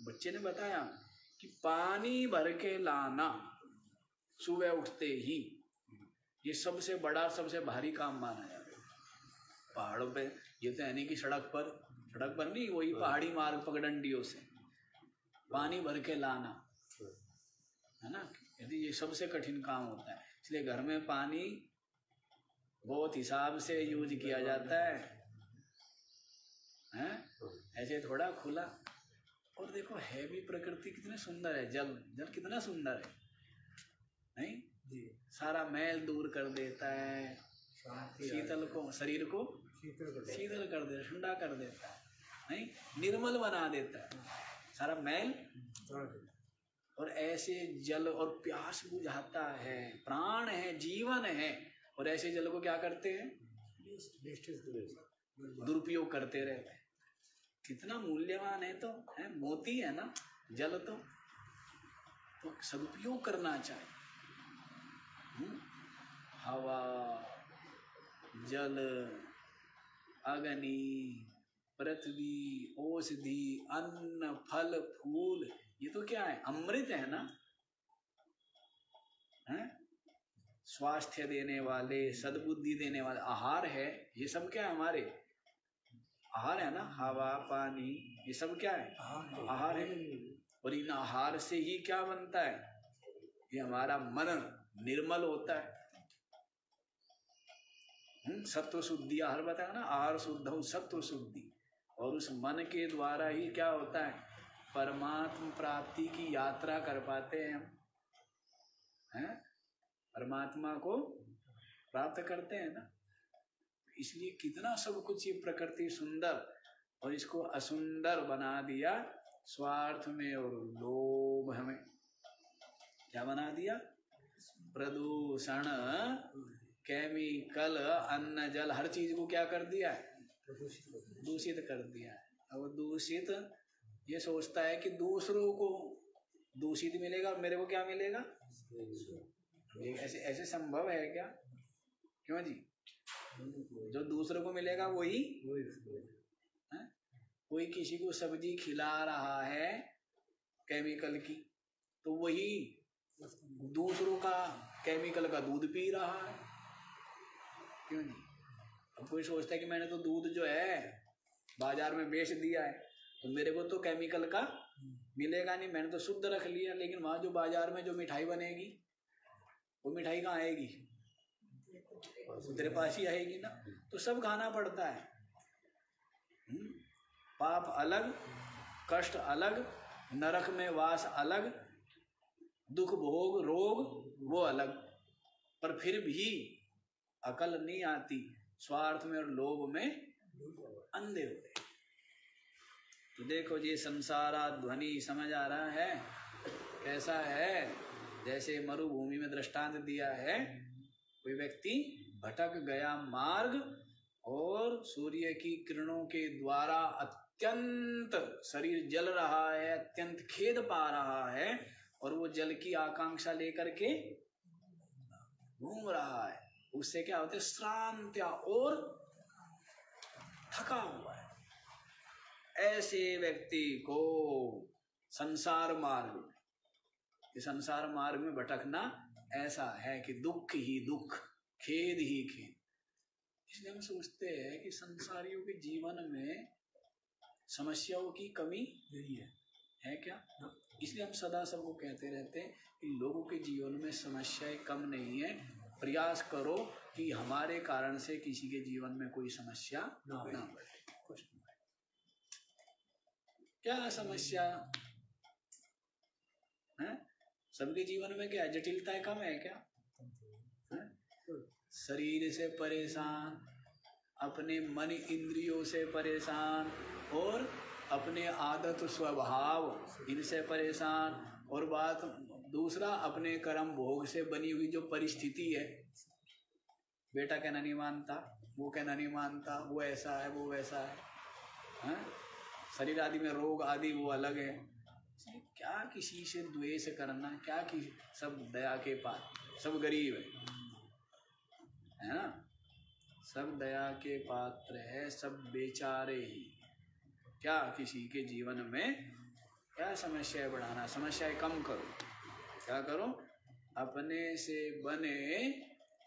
बच्चे ने बताया कि पानी भर के लाना सुबह उठते ही, ये सबसे बड़ा सबसे भारी काम माना जाता है पहाड़ों पे। ये तो है नहीं कि सड़क पर नहीं, वही पहाड़ी मार्ग पगडंडियों से पानी भर के लाना है ना, यदि ये सबसे कठिन काम होता है। इसलिए घर में पानी बहुत हिसाब से यूज किया जाता है, ऐसे थोड़ा खुला। और देखो है भी प्रकृति कितने सुंदर है, जल कितना सुंदर है, नहीं जी, सारा मैल दूर कर देता है, शीतल को, शरीर को शीतल कर देता है, ठंडा कर देता है, नहीं निर्मल बना देता है, सारा मैल। और ऐसे जल और प्यास बुझाता है, प्राण है, जीवन है, और ऐसे जल को क्या करते हैं? दुरुपयोग करते रहते हैं। कितना मूल्यवान है, तो है, मोती है ना जल, तो सदुपयोग करना चाहिए। हवा, जल, अग्नि, पृथ्वी, औषधि, अन्न, फल, फूल, ये तो क्या है? अमृत है ना, है? स्वास्थ्य देने वाले, सद्बुद्धि देने वाले आहार है, ये सब क्या है? हमारे आहार है ना, हवा, पानी, ये सब क्या है? आहार है। और इन आहार से ही क्या बनता है? ये हमारा मन निर्मल होता है। सत्व शुद्धि आहार बताया ना, आहार शुद्ध हो सत्व शुद्धि। और उस मन के द्वारा ही क्या होता है? परमात्मा प्राप्ति की यात्रा कर पाते हैं हम, हैं? परमात्मा को प्राप्त करते हैं ना। इसलिए कितना सब कुछ ये प्रकृति सुंदर, और इसको असुंदर बना दिया स्वार्थ में और लोभ हमें। क्या बना दिया? प्रदूषण, केमिकल, अन्न, जल, हर चीज को क्या कर दिया है? दूषित कर दिया है। अब दूषित ये सोचता है कि दूसरों को दूषित मिलेगा और मेरे को क्या मिलेगा? ऐसे संभव है क्या? क्यों जी? जो दूसरों को मिलेगा वही, कोई किसी को सब्जी खिला रहा है केमिकल की, तो वही दूसरों का केमिकल का दूध पी रहा है। क्यों जी? अब कोई सोचता है कि मैंने तो दूध जो है बाजार में बेच दिया है, तो मेरे को तो केमिकल का मिलेगा नहीं, मैंने तो शुद्ध रख लिया। लेकिन वहां जो बाजार में जो मिठाई बनेगी, वो मिठाई कहाँ आएगी? तेरे पास ही आएगी ना। तो सब खाना पड़ता है। पाप अलग, कष्ट अलग, नरक में वास अलग, दुख भोग रोग वो अलग, पर फिर भी अकल नहीं आती, स्वार्थ में और लोभ में अंधे हुए। तो देखो ये संसारा ध्वनि समझ आ रहा है कैसा है? जैसे मरुभूमि में दृष्टांत दिया है, कोई व्यक्ति भटक गया मार्ग और सूर्य की किरणों के द्वारा अत्यंत शरीर जल रहा है, अत्यंत खेद पा रहा है, और वो जल की आकांक्षा लेकर के घूम रहा है। उससे क्या होता है? श्रांत्या और थका हुआ है, ऐसे व्यक्ति को संसार मार्ग में, कि संसार मार्ग में भटकना ऐसा है कि दुख ही दुख, खेद ही खेद। इसलिए हम सोचते हैं कि संसारियों के जीवन में समस्याओं की कमी नहीं है क्या? इसलिए हम सदा सबको कहते रहते हैं कि लोगों के जीवन में समस्याएं कम नहीं है। प्रयास करो कि हमारे कारण से किसी के जीवन में कोई समस्या ना बढ़े। कुछ नहीं, क्या समस्या है? सबके जीवन में क्या जटिलताएं कम है क्या? शरीर से परेशान, अपने मन इंद्रियों से परेशान, और अपने आदत स्वभाव इनसे परेशान, और बात दूसरा अपने कर्म भोग से बनी हुई जो परिस्थिति है, बेटा कहना नहीं मानता, वो कहना नहीं मानता, वो ऐसा है, वो वैसा है, शरीर आदि में रोग आदि वो अलग है। क्या किसी से द्वेष करना, क्या कि सब दया के पात्र, सब गरीब है ना, सब दया के पात्र है, सब बेचारे ही। क्या किसी के जीवन में क्या समस्याएं बढ़ाना, समस्याएं कम करो। क्या करो? अपने से बने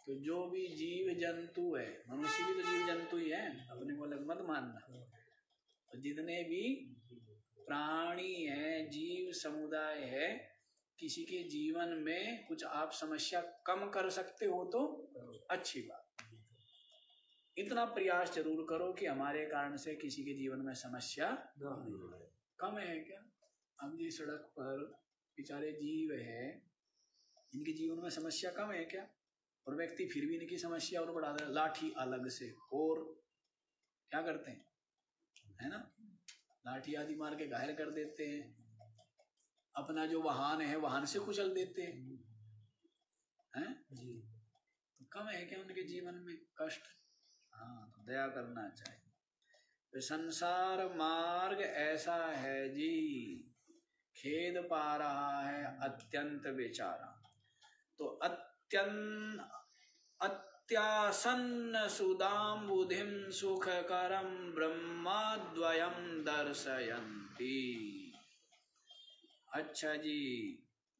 तो जो भी जीव जंतु है, मनुष्य भी तो जीव जंतु ही है, अपने को अलग मत मानना। तो जितने भी प्राणी है, जीव समुदाय है, किसी के जीवन में कुछ आप समस्या कम कर सकते हो तो अच्छी बात। इतना प्रयास जरूर करो कि हमारे कारण से किसी के जीवन में समस्या कम है क्या? हम जी सड़क पर बेचारे जीव है, इनके जीवन में समस्या कम है क्या? और व्यक्ति फिर भी इनकी समस्या और बढ़ा दे, लाठी अलग से, और क्या करते हैं, है ना, लाठी आदि मार के घायल कर देते हैं, अपना जो वाहन है वाहन से कुचल देते हैं जी। तो कम है क्या उनके जीवन में कष्ट? हाँ, तो दया करना चाहिए। तो संसार मार्ग ऐसा है जी, खेद पा रहा है अत्यंत बेचारा। तो अत्यासन्न सुदाम बुधिम सुखकरम ब्रह्माद्वयम दर्शयन्ति। अच्छा जी,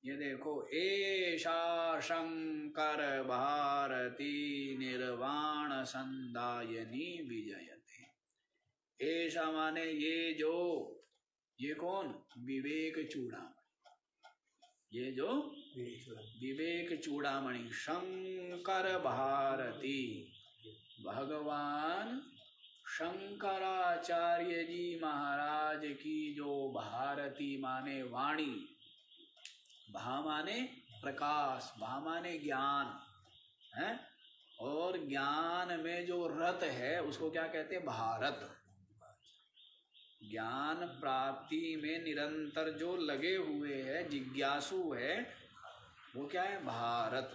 ये देखो, एषा शंकर भारती निर्वाण संदायनी विजयते। एषा माने ये जो, ये कौन? विवेक चूड़ामणि, ये जो विवेक चूड़ामणि शंकर भारती, भगवान शंकराचार्य जी महाराज की जो भारती माने वाणी, भा माने प्रकाश, भा माने ज्ञान है, और ज्ञान में जो रत है उसको क्या कहते हैं? भारत। ज्ञान प्राप्ति में निरंतर जो लगे हुए हैं, जिज्ञासु है, वो क्या है? भारत।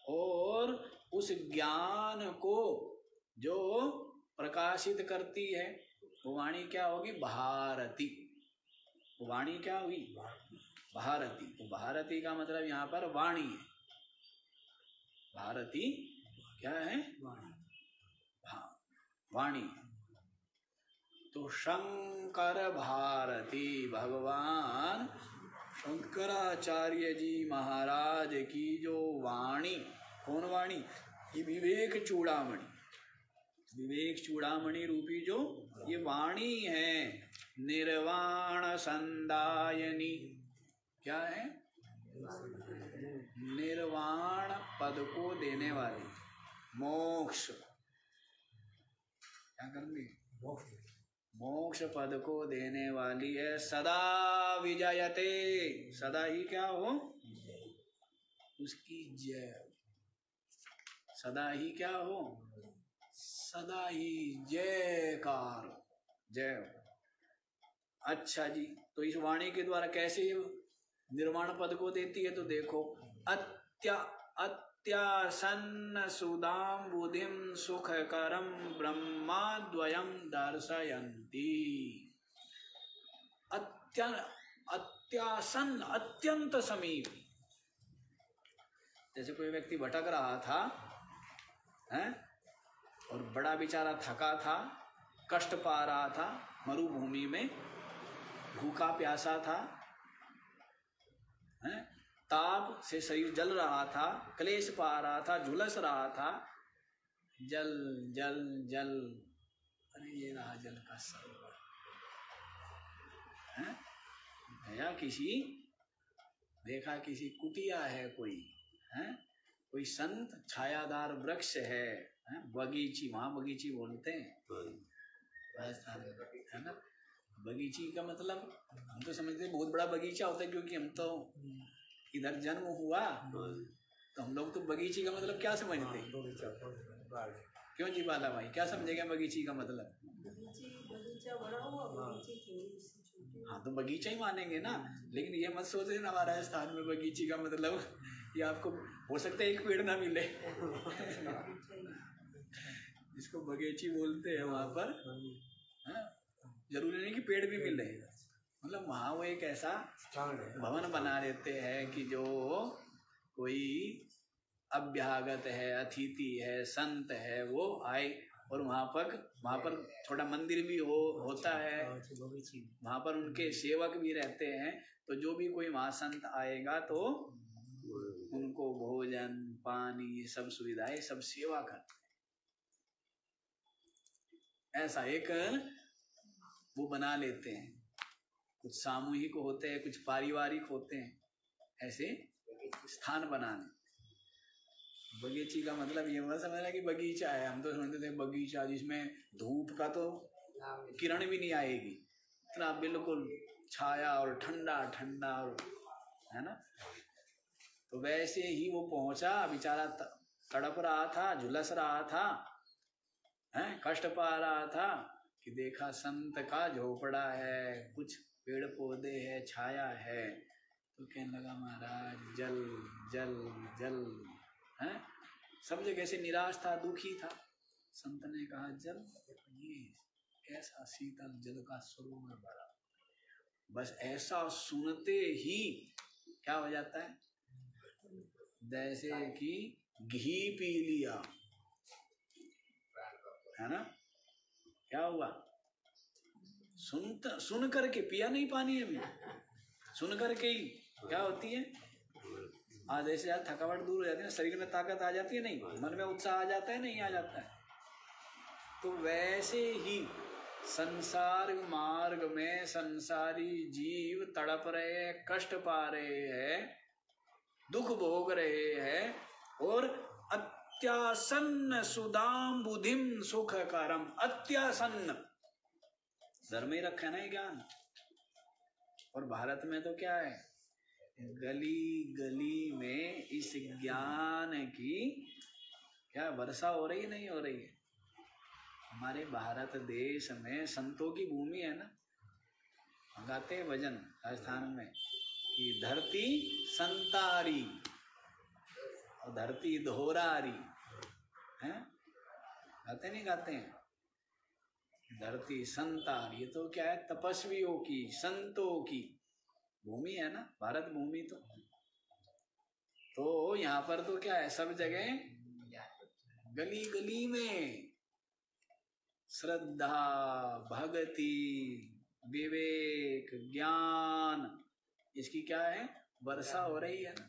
और उस ज्ञान को जो प्रकाशित करती है वो वाणी क्या होगी? भारती। वो वाणी क्या हुई? भारती। तो भारती का मतलब यहाँ पर वाणी है। भारती क्या है? वाणी। तो शंकर भारती, भगवान शंकराचार्य जी महाराज की जो वाणी, कौन वाणी? ये विवेक चूड़ामणि, विवेक चूड़ामणि रूपी जो ये वाणी है, निर्वाण संदायनी। क्या है? निर्वाण पद को देने वाली, मोक्ष। क्या करनी? मोक्ष पद को देने वाली है। सदा विजयते, सदा ही क्या हो? उसकी जय। सदा ही क्या हो? सदा ही जयकार, जय हो। अच्छा जी, तो इस वाणी के द्वारा कैसे निर्वाण पद को देती है? तो देखो, अत्यासन्न सुदाम बुधिम सुखकरम ब्रह्माद्वयम दर्शयन्ति। अत्यासन्न, अत्यंत समीप। जैसे कोई व्यक्ति भटक रहा था है, और बड़ा बेचारा थका था, कष्ट पा रहा था, मरुभूमि में भूखा प्यासा था, है? ताप से शरीर जल रहा था, क्लेश पा रहा था, झुलस रहा था। जल जल जल, अरे ये रहा जल का सरोवर। गया किसी, देखा किसी कुटिया है कोई, है? कोई संत छायादार वृक्ष है, बगीची, वहां बगीची बोलते हैं राजस्थान में, है ना। बगीची का मतलब हम तो समझते हैं बहुत बड़ा बगीचा होता है, क्योंकि हम तो इधर जन्म हुआ, तो हम लोग तो बगीची का मतलब क्या समझते हैं? क्यों जी बाला भाई, क्या समझेगा बगीची का मतलब? हाँ तो बगीचा ही मानेंगे ना, लेकिन ये मत सोचे ना हमारे राजस्थान में बगीची का मतलब ये आपको हो सकता है एक पेड़ ना मिले जिसको बगीची बोलते हैं वहां पर, जरूरी नहीं कि पेड़ भी मिले, मतलब वहां वो एक ऐसा भवन बना देते हैं कि जो कोई अभ्यागत है, अतिथि है, संत है, वो आए और वहां पर छोटा मंदिर भी होता है, वहां पर उनके सेवक भी रहते हैं। तो जो भी कोई वहां संत आएगा तो उनको भोजन पानी सब सुविधाएं, सब सेवा करते हैं। ऐसा एक वो बना लेते हैं, कुछ सामूहिक होते हैं, कुछ पारिवारिक होते हैं, ऐसे स्थान बनाने। बगीची का मतलब ये मत समझना कि बगीचा है, हम तो समझते थे बगीचा जिसमें धूप का तो किरण भी नहीं आएगी, इतना बिल्कुल छाया और ठंडा ठंडा, और है ना। तो वैसे ही वो पहुंचा, बेचारा तड़प रहा था, झुलस रहा था, कष्ट पा रहा था, कि देखा संत का झोपड़ा है, कुछ पेड़ पौधे है, छाया है, तो कहने लगा महाराज जल जल जल, है? सब जगह से निराश था, दुखी था। संत ने कहा जल, ये ऐसा शीतल जल का सरोवर भरा। बस ऐसा सुनते ही क्या हो जाता है, जैसे कि घी पी लिया, है ना। क्या हुआ, सुन करके पिया नहीं पानी, अभी सुन करके ही क्या होती है, आधे से ज्यादा थकावट दूर हो जाती है, शरीर में ताकत आ जाती है, नहीं मन में उत्साह आ जाता है, नहीं आ जाता है। तो वैसे ही संसार मार्ग में संसारी जीव तड़प रहे हैं, कष्ट पा रहे हैं, दुख भोग रहे हैं, और अत्यासन्न सुदाम बुधिम सुख करम, अत्यासन्न धर्म ही रखा ना ये ज्ञान। और भारत में तो क्या है, गली गली में इस ज्ञान की क्या वर्षा हो रही, नहीं हो रही है। हमारे भारत देश में संतों की भूमि है ना, गाते हैं भजन राजस्थान में कि धरती संतारी और धरती धोरारी, हैं? गाते नहीं गाते हैं, धरती संतारी, ये तो क्या है, तपस्वियों की, संतों की भूमि है ना भारत भूमि। तो यहाँ पर तो क्या है, सब जगह गली गली में श्रद्धा भक्ति विवेक ज्ञान, इसकी क्या है, वर्षा हो रही है ना,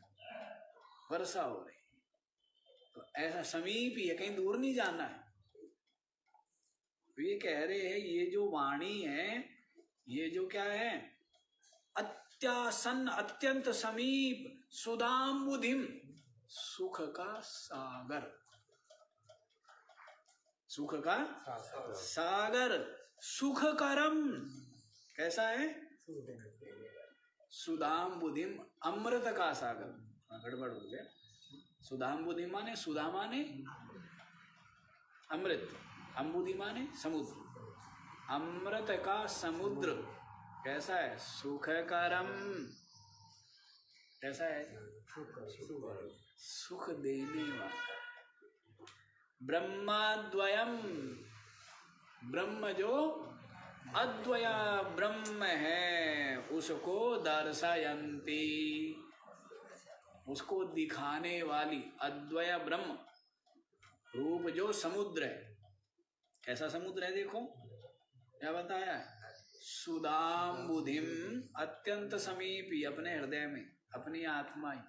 वर्षा हो रही है। तो ऐसा समीप ही है, कहीं दूर नहीं जाना है। तो ये कह रहे हैं, ये जो वाणी है, ये जो क्या है, अत्यासन्न अत्यंत समीप, सुदाम्बुधिम सुख का सागर, सुख का सागर, सुखकरम कैसा है, सुदाम्बुधिम अमृत का सागर, गड़बड़ हो गया। सुदाम्बुधि माने, सुधा माने अमृत, अम्बुधि माने समुद्र, अमृत का समुद्र कैसा है, सुखकरम कैसा है, सुख देने वाला। ब्रह्माद्वयम, ब्रह्म जो अद्वया ब्रह्म है, उसको दर्शयन्ति, उसको दिखाने वाली, अद्वय ब्रह्म रूप जो समुद्र है। कैसा समुद्र है देखो, क्या बताया? सुदाम बुधिम अत्यंत समीपी, अपने हृदय में, अपनी आत्मा ही।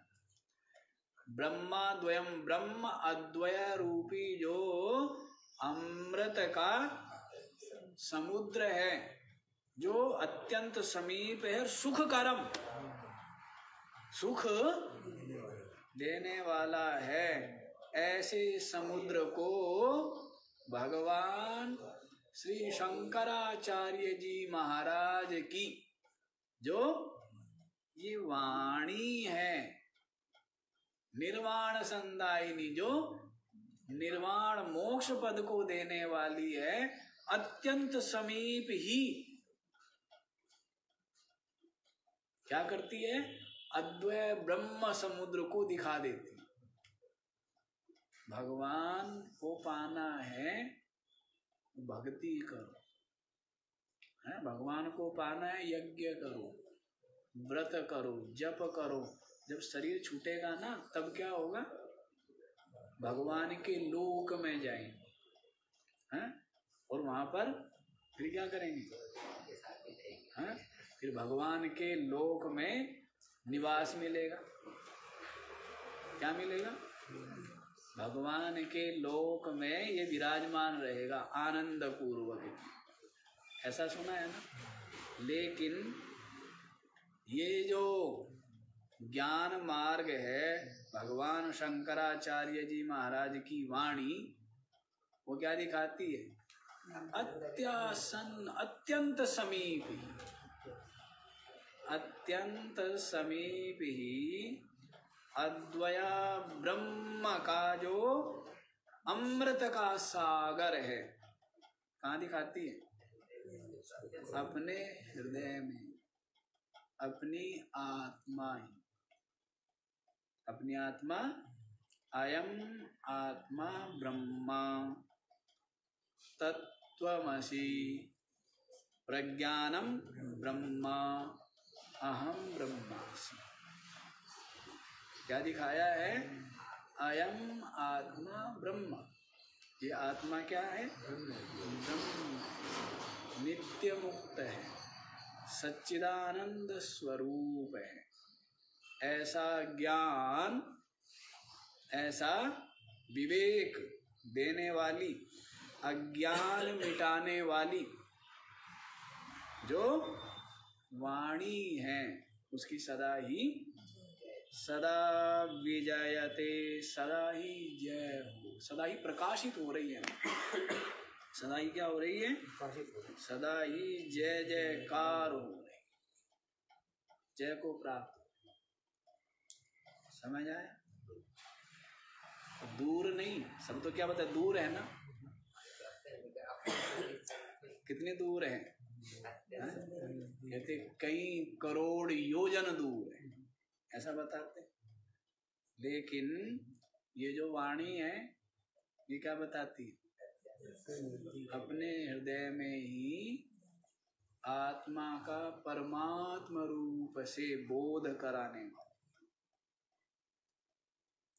ब्रह्माद्वयम, ब्रह्म अद्वय रूपी जो अमृत का समुद्र है, जो अत्यंत समीप है, सुखकरम, सुख देने वाला है, ऐसे समुद्र को भगवान श्री शंकराचार्य जी महाराज की जो ये वाणी है, निर्वाण संदायिनी, जो निर्वाण मोक्ष पद को देने वाली है, अत्यंत समीप ही क्या करती है? अद्वय ब्रह्म समुद्र को दिखा देती। भगवान को पाना है, भक्ति करो, है भगवान को पाना है, यज्ञ करो, व्रत करो, जप करो। जब शरीर छूटेगा ना, तब क्या होगा? भगवान के लोक में जाएंगे, हैं? और वहां पर फिर क्या करेंगे? हैं? फिर भगवान के लोक में निवास मिलेगा। क्या मिलेगा? भगवान के लोक में ये विराजमान रहेगा आनंद पूर्वक। ऐसा सुना है ना? लेकिन ये जो ज्ञान मार्ग है, भगवान शंकराचार्य जी महाराज की वाणी, वो क्या दिखाती है? अत्यंत समीप ही, अत्यंत समीप ही अद्वया ब्रह्म का जो अमृत का सागर है, कहाँ दिखाती है? अपने हृदय में, अपनी आत्मा ही, अपनी आत्मा। अयम आत्मा ब्रह्मा तत्त्वमसि प्रज्ञानम ब्रह्मा अहम ब्रह्मास्मि। क्या दिखाया है? अयम आत्मा ब्रह्म, ये आत्मा क्या है? ब्रह्म, नित्य मुक्त है, सच्चिदानंद स्वरूप है। ऐसा ज्ञान, ऐसा विवेक देने वाली, अज्ञान मिटाने वाली जो वाणी है, उसकी सदा ही, सदा विजयते, सदा ही जय हो, सदा ही प्रकाशित हो रही है। सदा ही क्या हो रही है? सदा ही जय जयकार हो रही, जय को प्राप्त। समझ आए? दूर नहीं, सब तो क्या बता, दूर है ना? कितने दूर है? कहते कई करोड़ योजन दूर है, ऐसा बताते। लेकिन ये जो वाणी है, ये क्या बताती है? अपने हृदय में ही आत्मा का परमात्म रूप से बोध कराने वाला,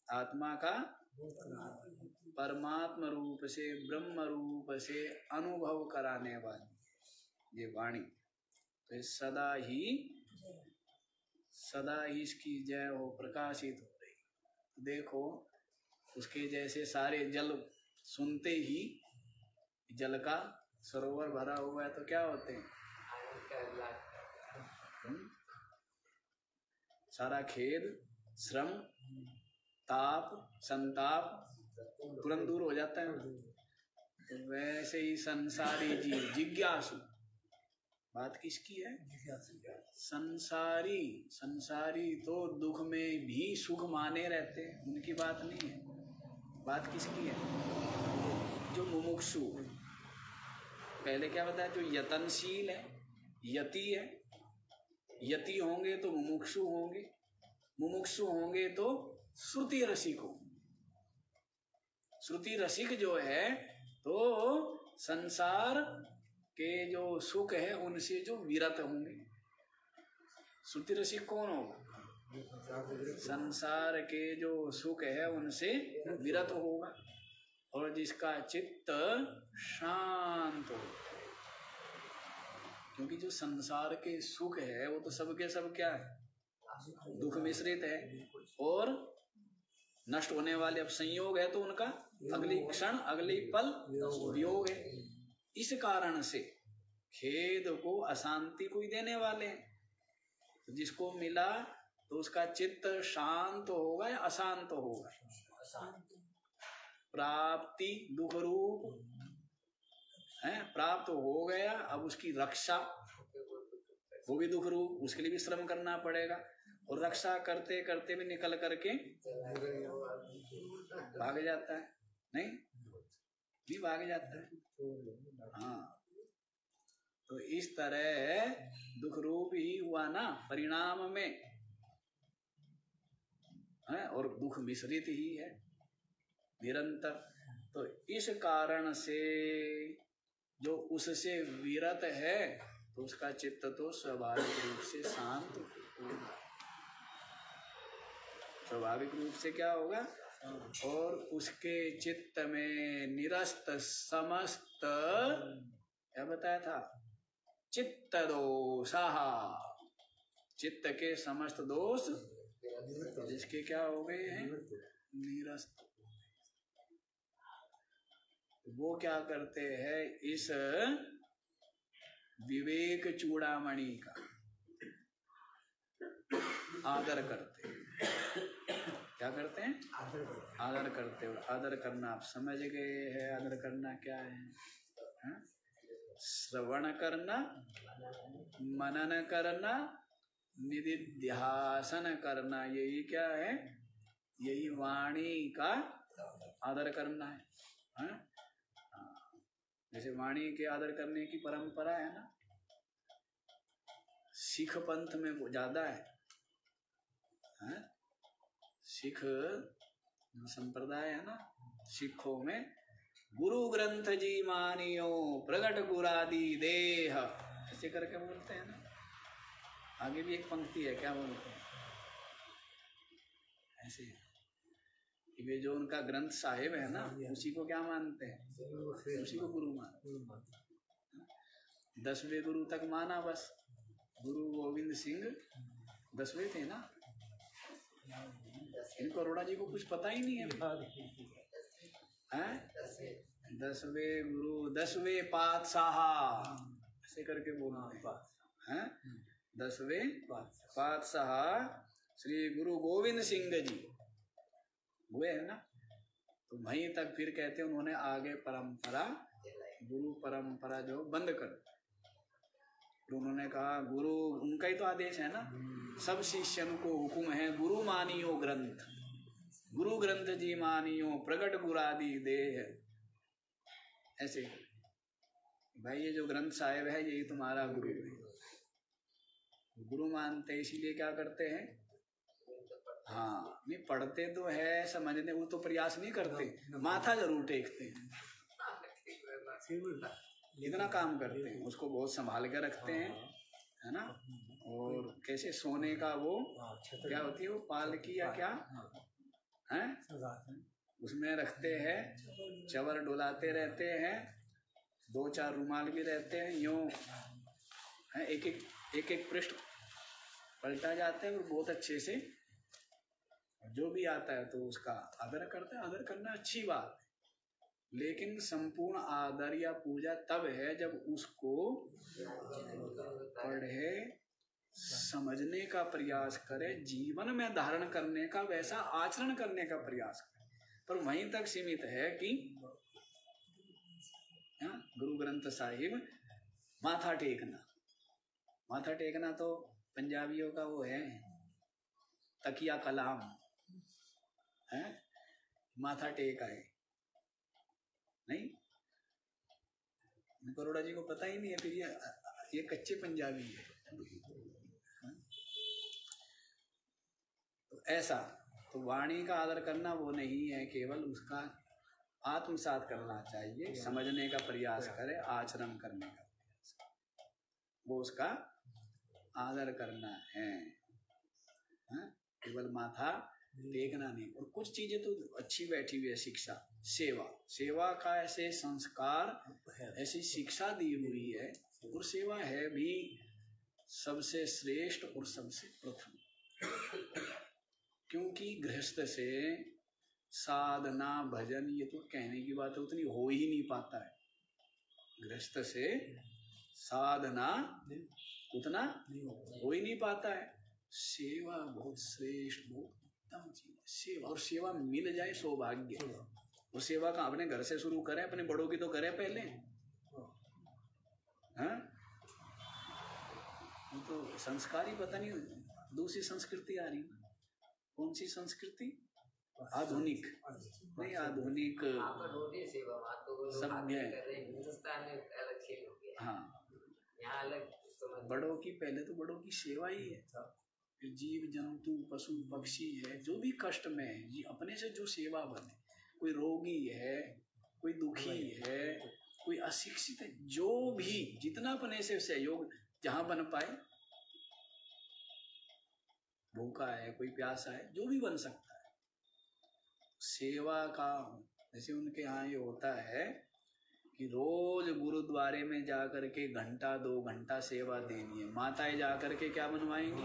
आत्मा का परमात्म रूप से, ब्रह्म रूप से अनुभव कराने वाली ये वाणी, तो सदा ही इसकी जय हो, प्रकाशित हो रही। देखो, उसके जैसे सारे जल सुनते ही, जल का सरोवर भरा हुआ है तो क्या होते हैं? सारा खेद, श्रम, ताप, संताप तुरंत दूर हो जाता है। वैसे ही संसारी जीव जिज्ञासु, बात किसकी है? संसारी तो दुख में भी सुख माने रहते हैं, उनकी बात नहीं है। बात किसकी है? जो मुमुक्षु, पहले क्या बताया? जो यतनशील है, यति है। यति होंगे तो मुमुक्षु होंगे, मुमुक्षु होंगे तो श्रुति रसिक हो। श्रुति रसिक जो है तो संसार के जो सुख है उनसे जो विरत होंगे। श्रुति रसिक कौन होगा? संसार के जो सुख है उनसे विरत होगा, और जिसका चित्त शांत हो, क्योंकि जो संसार के सुख है वो तो सबके सब क्या है, दुख मिश्रित है, और नष्ट होने वाले अब संयोग है तो उनका अगली क्षण अगली पल वियोग है। इस कारण से खेद को अशांति को ही देने वाले हैं। तो जिसको मिला तो उसका चित्त शांत होगा या अशांत होगा? प्राप्ति दुख रूप है, प्राप्त हो गया, अब उसकी रक्षा वो भी दुख रूप, उसके लिए भी श्रम करना पड़ेगा, और रक्षा करते करते भी निकल करके भाग जाता है, नहीं भी भाग जाता है। हाँ, तो इस तरह दुख रूप ही हुआ ना परिणाम में है, और दुख मिश्रित ही है निरंतर। तो इस कारण से जो उससे विरत है तो उसका चित्त तो स्वाभाविक रूप से शांत होगा, स्वाभाविक रूप से क्या होगा, और उसके चित्त में निरस्त समस्त, क्या बताया था, चित्त दोषा, चित्त के समस्त दोष जिसके क्या हो गए हैं, निरस्त। वो क्या करते हैं, इस विवेक चूड़ामणि का आदर करते हैं। क्या करते हैं? आदर करते हैं। आदर करना आप समझ गए हैं, आदर करना क्या है? श्रवण करना, मनन करना, निधिध्यासन करना, यही क्या है, यही वाणी का आदर करना है। जैसे वाणी के आदर करने की परंपरा है ना, सिख पंथ में वो ज्यादा है। सिख संप्रदाय है ना, सिखों में गुरु ग्रंथ जी मानियो प्रगट गुरादि देह, ऐसे करके बोलते हैं ना। आगे भी एक पंक्ति है, क्या बोलते हैं ऐसे, वे जो उनका ग्रंथ साहिब है ना, उसी को क्या मानते हैं, उसी को गुरु मानते हैं। 10वें गुरु तक माना बस, गुरु गोविंद सिंह 10वें थे ना। इनको अरोड़ा जी को कुछ पता ही नहीं है, 10वें गुरु 10वें पातशाह ऐसे करके बोलते हैं। 10वें पातशाह श्री गुरु गोविंद सिंह जी हुए है ना। तो वहीं तक फिर कहते हैं उन्होंने आगे परंपरा, गुरु परंपरा जो बंद कर, तो उन्होंने कहा गुरु, उनका ही तो आदेश है ना, सब शिष्यन को हुक्म है गुरु मानियो ग्रंथ, गुरु ग्रंथ जी मानियो प्रगट गुरादि देह। ऐसे भाई ये जो ग्रंथ साहिब है यही तुम्हारा गुरु है। गुरु मानते इसीलिए क्या करते हैं, हाँ नहीं पढ़ते तो है, समझने वो तो प्रयास नहीं करते, माथा जरूर टेकते हैं, इतना काम करते हैं, उसको बहुत संभाल के रखते हैं, है ना। और कैसे सोने का वो क्या होती है, वो पालकी या क्या है, उसमें रखते हैं, चवर डुलाते रहते हैं, 2-4 रुमाल भी रहते हैं, यूं है, एक पृष्ठ पलटा जाता है और बहुत अच्छे से जो भी आता है तो उसका आदर करते हैं। आदर करना अच्छी बात है, लेकिन संपूर्ण आदर या पूजा तब है जब उसको पढ़े, समझने का प्रयास करे, जीवन में धारण करने का, वैसा आचरण करने का प्रयास करे। पर वहीं तक सीमित है कि गुरु ग्रंथ साहिब माथा टेकना, माथा टेकना तो पंजाबियों का वो है, तकिया कलाम है, माथा टेक आए नहीं, करोड़ा जी को पता ही नहीं है, फिर ये कच्चे पंजाबी है। तो ऐसा तो वाणी का आदर करना वो नहीं है, केवल उसका आत्मसात करना चाहिए, समझने का प्रयास करे, आचरण करने का प्रयास, वो उसका आदर करना है। केवल माथा देखना नहीं। और कुछ चीजें तो अच्छी बैठी हुई है, शिक्षा, सेवा, सेवा का ऐसे संस्कार, ऐसी शिक्षा दी हुई है, और सेवा है भी सबसे श्रेष्ठ और सबसे प्रथम। क्योंकि गृहस्थ से साधना भजन ये तो कहने की बात है, उतनी हो ही नहीं पाता है। गृहस्थ से साधना उतना हो ही नहीं पाता है। सेवा बहुत श्रेष्ठ, बहुत उत्तम चीज है सेवा। और सेवा मिल जाए सौभाग्य। वो सेवा का अपने घर से शुरू करें, अपने बड़ों की तो करें पहले। हाँ, तो संस्कार ही पता नहीं, दूसरी संस्कृति आ रही। कौन सी संस्कृति? आधुनिक नहीं, आधुनिक सभ्य। हाँ, बड़ों की, पहले तो बड़ों की सेवा ही है। जीव जंतु पशु पक्षी है, जो भी कष्ट में है, ये अपने से जो सेवा बने, कोई रोगी है, कोई दुखी है, कोई अशिक्षित है, जो भी जितना अपने से सहयोग जहां बन पाए, भूखा है, कोई प्यासा है, जो भी बन सकता है सेवा का। जैसे उनके यहाँ ये होता है कि रोज गुरुद्वारे में जाकर के घंटा 2 घंटा सेवा देनी है। माताएं जाकर के क्या बनवाएंगी?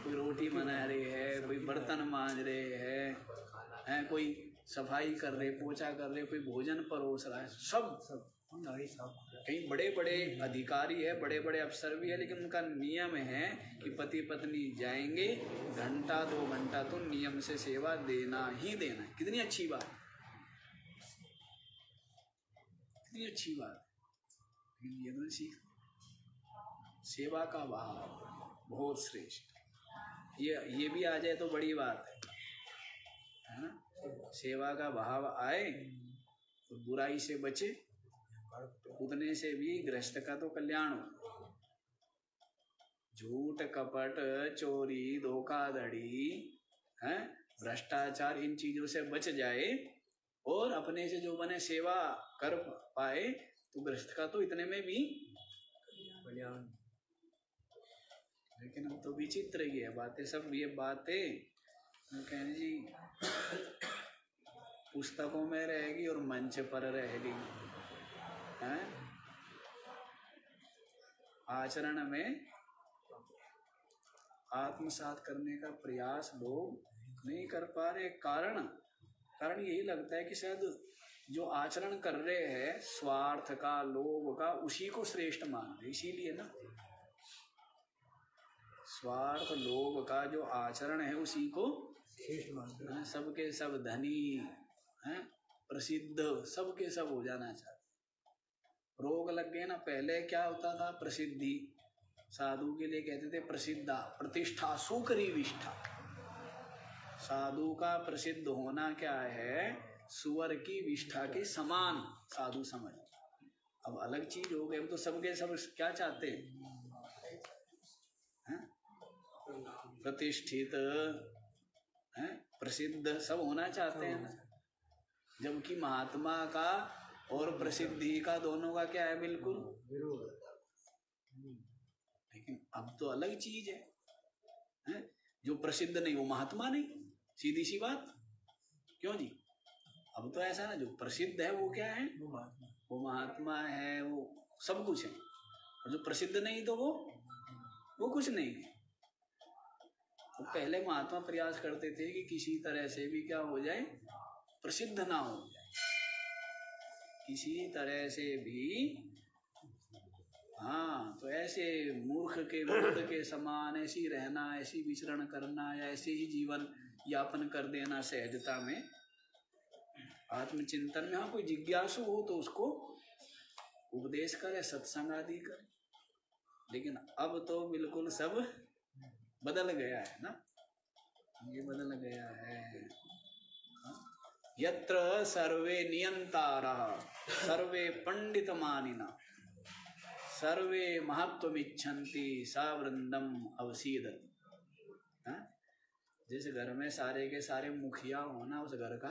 कोई रोटी बना रही है, कोई बर्तन मांज रहे हैं, कोई सफाई कर रहे, पोछा कर रहे, कोई भोजन परोस रहा है, सब कहीं बड़े बड़े अधिकारी है, बड़े बड़े अफसर भी है, लेकिन उनका नियम है कि पति पत्नी जाएंगे, घंटा 2 घंटा तो नियम से सेवा देना ही देना है। कितनी अच्छी बात, कितनी अच्छी बात। ये तो सीख, सेवा का भाव बहुत श्रेष्ठ। ये भी आ जाए तो बड़ी बात है ना। सेवा का भाव आए तो बुराई से बचे, उतने से भी गृहस्थ का तो कल्याण हो। झूठ कपट चोरी धोखाधड़ी है, भ्रष्टाचार, इन चीजों से बच जाए और अपने से जो बने सेवा कर पाए तो गृहस्थ का तो इतने में भी कल्याण। लेकिन अब तो विचित्र ही है बातें, सब ये बातें कहने जी पुस्तकों में रहेगी और मंच पर रहेगी, हैं? आचरण में आत्मसात करने का प्रयास लोग नहीं कर पा रहे। कारण यही लगता है कि शायद जो आचरण कर रहे हैं स्वार्थ का, लोभ का, उसी को श्रेष्ठ मान रहे। इसीलिए ना, स्वार्थ लोभ का जो आचरण है उसी को श्रेष्ठ मान रहे हैं। सबके सब धनी हैं, प्रसिद्ध, सबके सब हो जाना चाहते। रोग लग गए ना, पहले क्या होता था? प्रसिद्धि, साधु के लिए कहते थे प्रसिद्धा, प्रतिष्ठा, सुकरी विष्ठा। साधु का प्रसिद्ध होना क्या है? सुअर की विष्ठा के समान साधु समझ। अब अलग चीज हो गई, अब तो सबके सब क्या चाहते हैं? प्रतिष्ठित हैं, प्रसिद्ध, सब होना चाहते हैं। जबकि महात्मा का और प्रसिद्धि का, दोनों का क्या है? बिल्कुल विरोध। लेकिन अब तो अलग चीज है, जो प्रसिद्ध नहीं वो महात्मा नहीं, सीधी सी बात। क्यों जी? अब तो ऐसा ना, जो प्रसिद्ध है वो क्या है? वो महात्मा है, वो सब कुछ है। और जो प्रसिद्ध नहीं तो वो कुछ नहीं है। तो पहले महात्मा प्रयास करते थे कि किसी तरह से भी क्या हो जाए, प्रसिद्ध ना हो जाए, किसी तरह से भी। हाँ, तो ऐसे मूर्ख के मूर्ख के समान ऐसी रहना, ऐसी विचरण करना, या ऐसे ही जीवन यापन कर देना सहजता में, आत्मचिंतन में। हाँ, कोई जिज्ञासु हो तो उसको उपदेश करे, सत्संग आदि करे। लेकिन अब तो बिल्कुल सब बदल गया है ना, ये बदल गया है। यत्र सर्वे नियंतारः सर्वे पंडित मानिना सर्वे महत्वमिच्छन्ति सा वृंदम अवसीदति। जिस घर में सारे के सारे मुखिया होना, उस घर का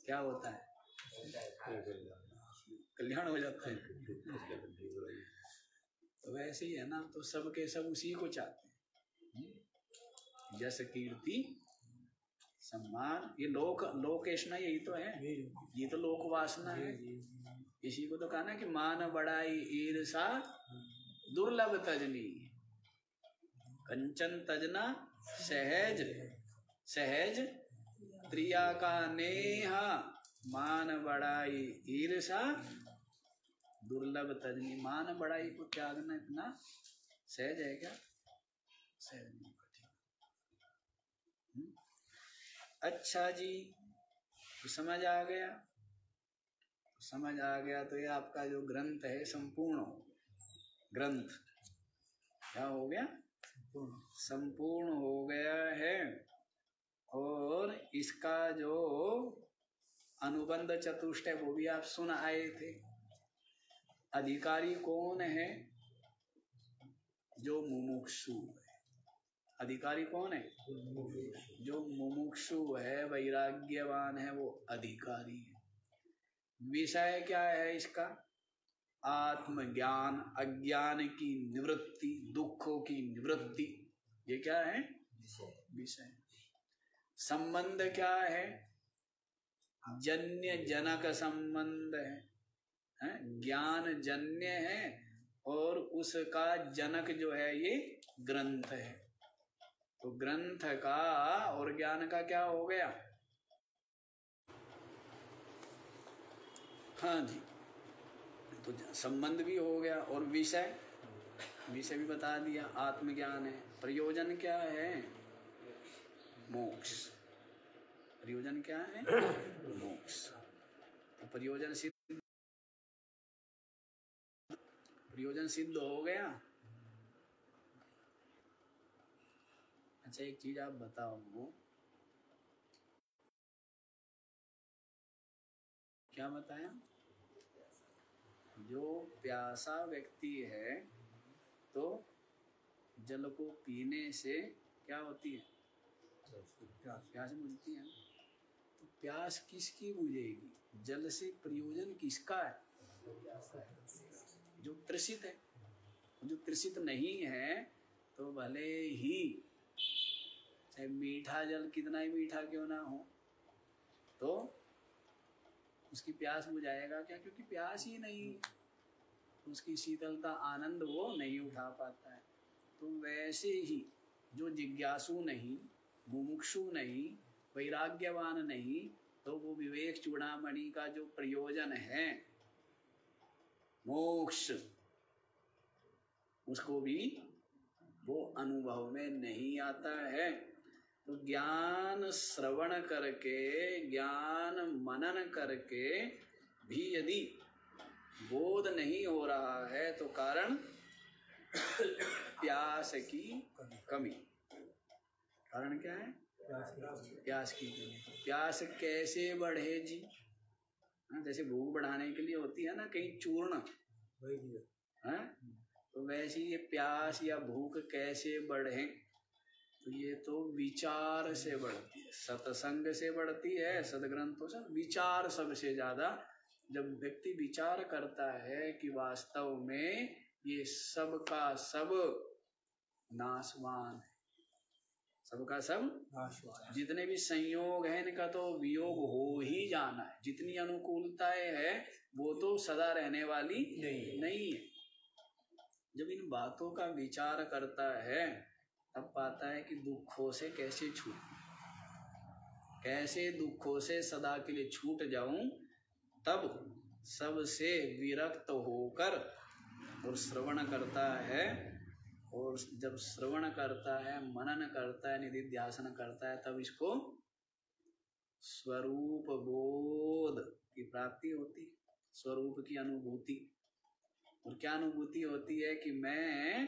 क्या होता है? कल्याण हो जाता है। तो वैसे ही है ना, तो सबके सब उसी को चाहते हैं, यश कीर्ति सम्मान, ये लोक लोकेशना यही तो है, ये तो लोक वासना है। इसी को तो कहा ना कि मान बड़ाई ईर्षा दुर्लभ तजनी, कंचन तजना सहज सहज प्रिया का नेहा, मान बड़ाई ईर्षा दुर्लभ तजनी। मान बड़ाई को त्यागना इतना सहज है क्या? सहज नहीं, कठिन। अच्छा जी, तो समझ आ गया, समझ आ गया। तो ये आपका जो ग्रंथ है संपूर्ण हो, ग्रंथ क्या हो गया? संपूर्ण हो गया है। और इसका जो अनुबंध चतुष्ट है वो भी आप सुन आए थे। अधिकारी कौन है? जो मुमुक्षु है। अधिकारी कौन है? जो मुमुक्षु है, वैराग्यवान है, वो अधिकारी है। विषय क्या है इसका? आत्मज्ञान, अज्ञान की निवृत्ति, दुखों की निवृत्ति, ये क्या है? विषय। संबंध क्या है? जन्य जनक संबंध है, ज्ञान जन्य है और उसका जनक जो है ये ग्रंथ है। तो ग्रंथ का और ज्ञान का क्या हो गया? हाँ जी, तो संबंध भी हो गया और विषय, विषय भी बता दिया, आत्मज्ञान है। प्रयोजन क्या है? मोक्ष। प्रयोजन क्या है? मोक्ष। तो प्रयोजन सिद्ध, प्रयोजन सिद्ध हो गया। अच्छा, एक चीज आप बताओ, क्या बताया? जो प्यासा व्यक्ति है तो जल को पीने से क्या होती है? प्यास बुझती है। तो प्यास किसकी बुझेगी? जल से प्रयोजन किसका है? जो तृषित है। जो तृषित नहीं है तो भले ही चाहे मीठा जल कितना ही मीठा क्यों ना हो तो उसकी प्यास बुझाएगा क्या? क्योंकि प्यास ही नहीं है, उसकी शीतलता आनंद वो नहीं उठा पाता है। तो वैसे ही जो जिज्ञासु नहीं, मुमुक्षु नहीं, वैराग्यवान नहीं, तो वो विवेक चूड़ामणि का जो प्रयोजन है मोक्ष, उसको भी वो अनुभव में नहीं आता है। तो ज्ञान श्रवण करके, ज्ञान मनन करके भी यदि बोध नहीं हो रहा है तो कारण प्यास की कमी। कारण क्या है? प्यास की कमी। प्यास कैसे बढ़े जी? जैसे भूख बढ़ाने के लिए होती है ना कहीं चूर्ण, है? तो वैसे ये प्यास या भूख कैसे बढ़े? तो ये तो विचार से बढ़ती है, सत्संग से बढ़ती है, सदग्रंथों से। विचार सबसे ज्यादा, जब व्यक्ति विचार करता है कि वास्तव में ये सब का सब नाशवान है, सबका सब नाशवान, जितने भी संयोग है इनका तो वियोग हो ही जाना है। जितनी अनुकूलताएं है वो तो सदा रहने वाली नहीं है। जब इन बातों का विचार करता है तब पाता है कि दुखों से कैसे छूट, कैसे दुखों से सदा के लिए छूट जाऊं। तब सबसे विरक्त होकर और श्रवण करता है, और जब श्रवण करता है, मनन करता है, निधिध्यासन करता है, तब इसको स्वरूप बोध की प्राप्ति होती है, स्वरूप की अनुभूति। और क्या अनुभूति होती है? कि मैं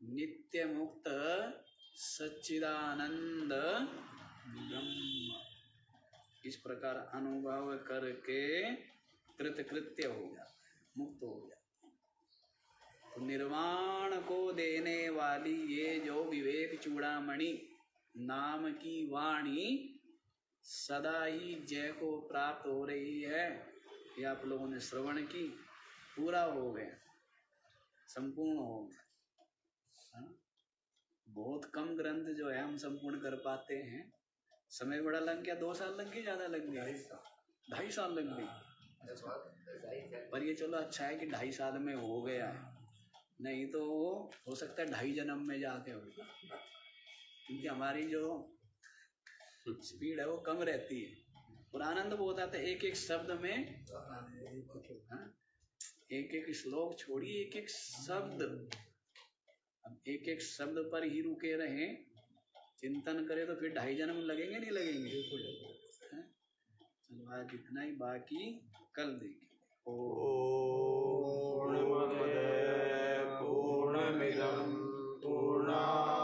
नित्य मुक्त सच्चिदानंद ब्रह्म, इस प्रकार अनुभव करके कृतकृत्य हो जाता है, मुक्त हो जाता है। तो निर्वाण को देने वाली ये जो विवेक चूड़ामणि नाम की वाणी सदा ही जय को प्राप्त हो रही है, ये आप लोगों ने श्रवण की, पूरा हो गया, संपूर्ण हो गया। बहुत कम ग्रंथ जो है हम संपूर्ण कर पाते हैं, समय बड़ा लग गया, 2 साल लग गए, ज्यादा लग गए, 2.5 साल लग गए। पर ये चलो अच्छा है कि 2.5 साल में हो गया है, नहीं तो हो सकता है 2.5 जन्म में जाके हो, क्योंकि हमारी जो स्पीड है वो कम रहती है। और आनंद वो होता है एक एक शब्द में, एक एक श्लोक छोड़िए, एक एक शब्द, अब एक एक शब्द पर ही रुके रहे, चिंतन करे तो फिर 2.5 जन्म लगेंगे नहीं लगेंगे। चलो आज इतना ही, बाकी कल देखेंगे। पूर्णमद पूर्णमिदं पूर्णात्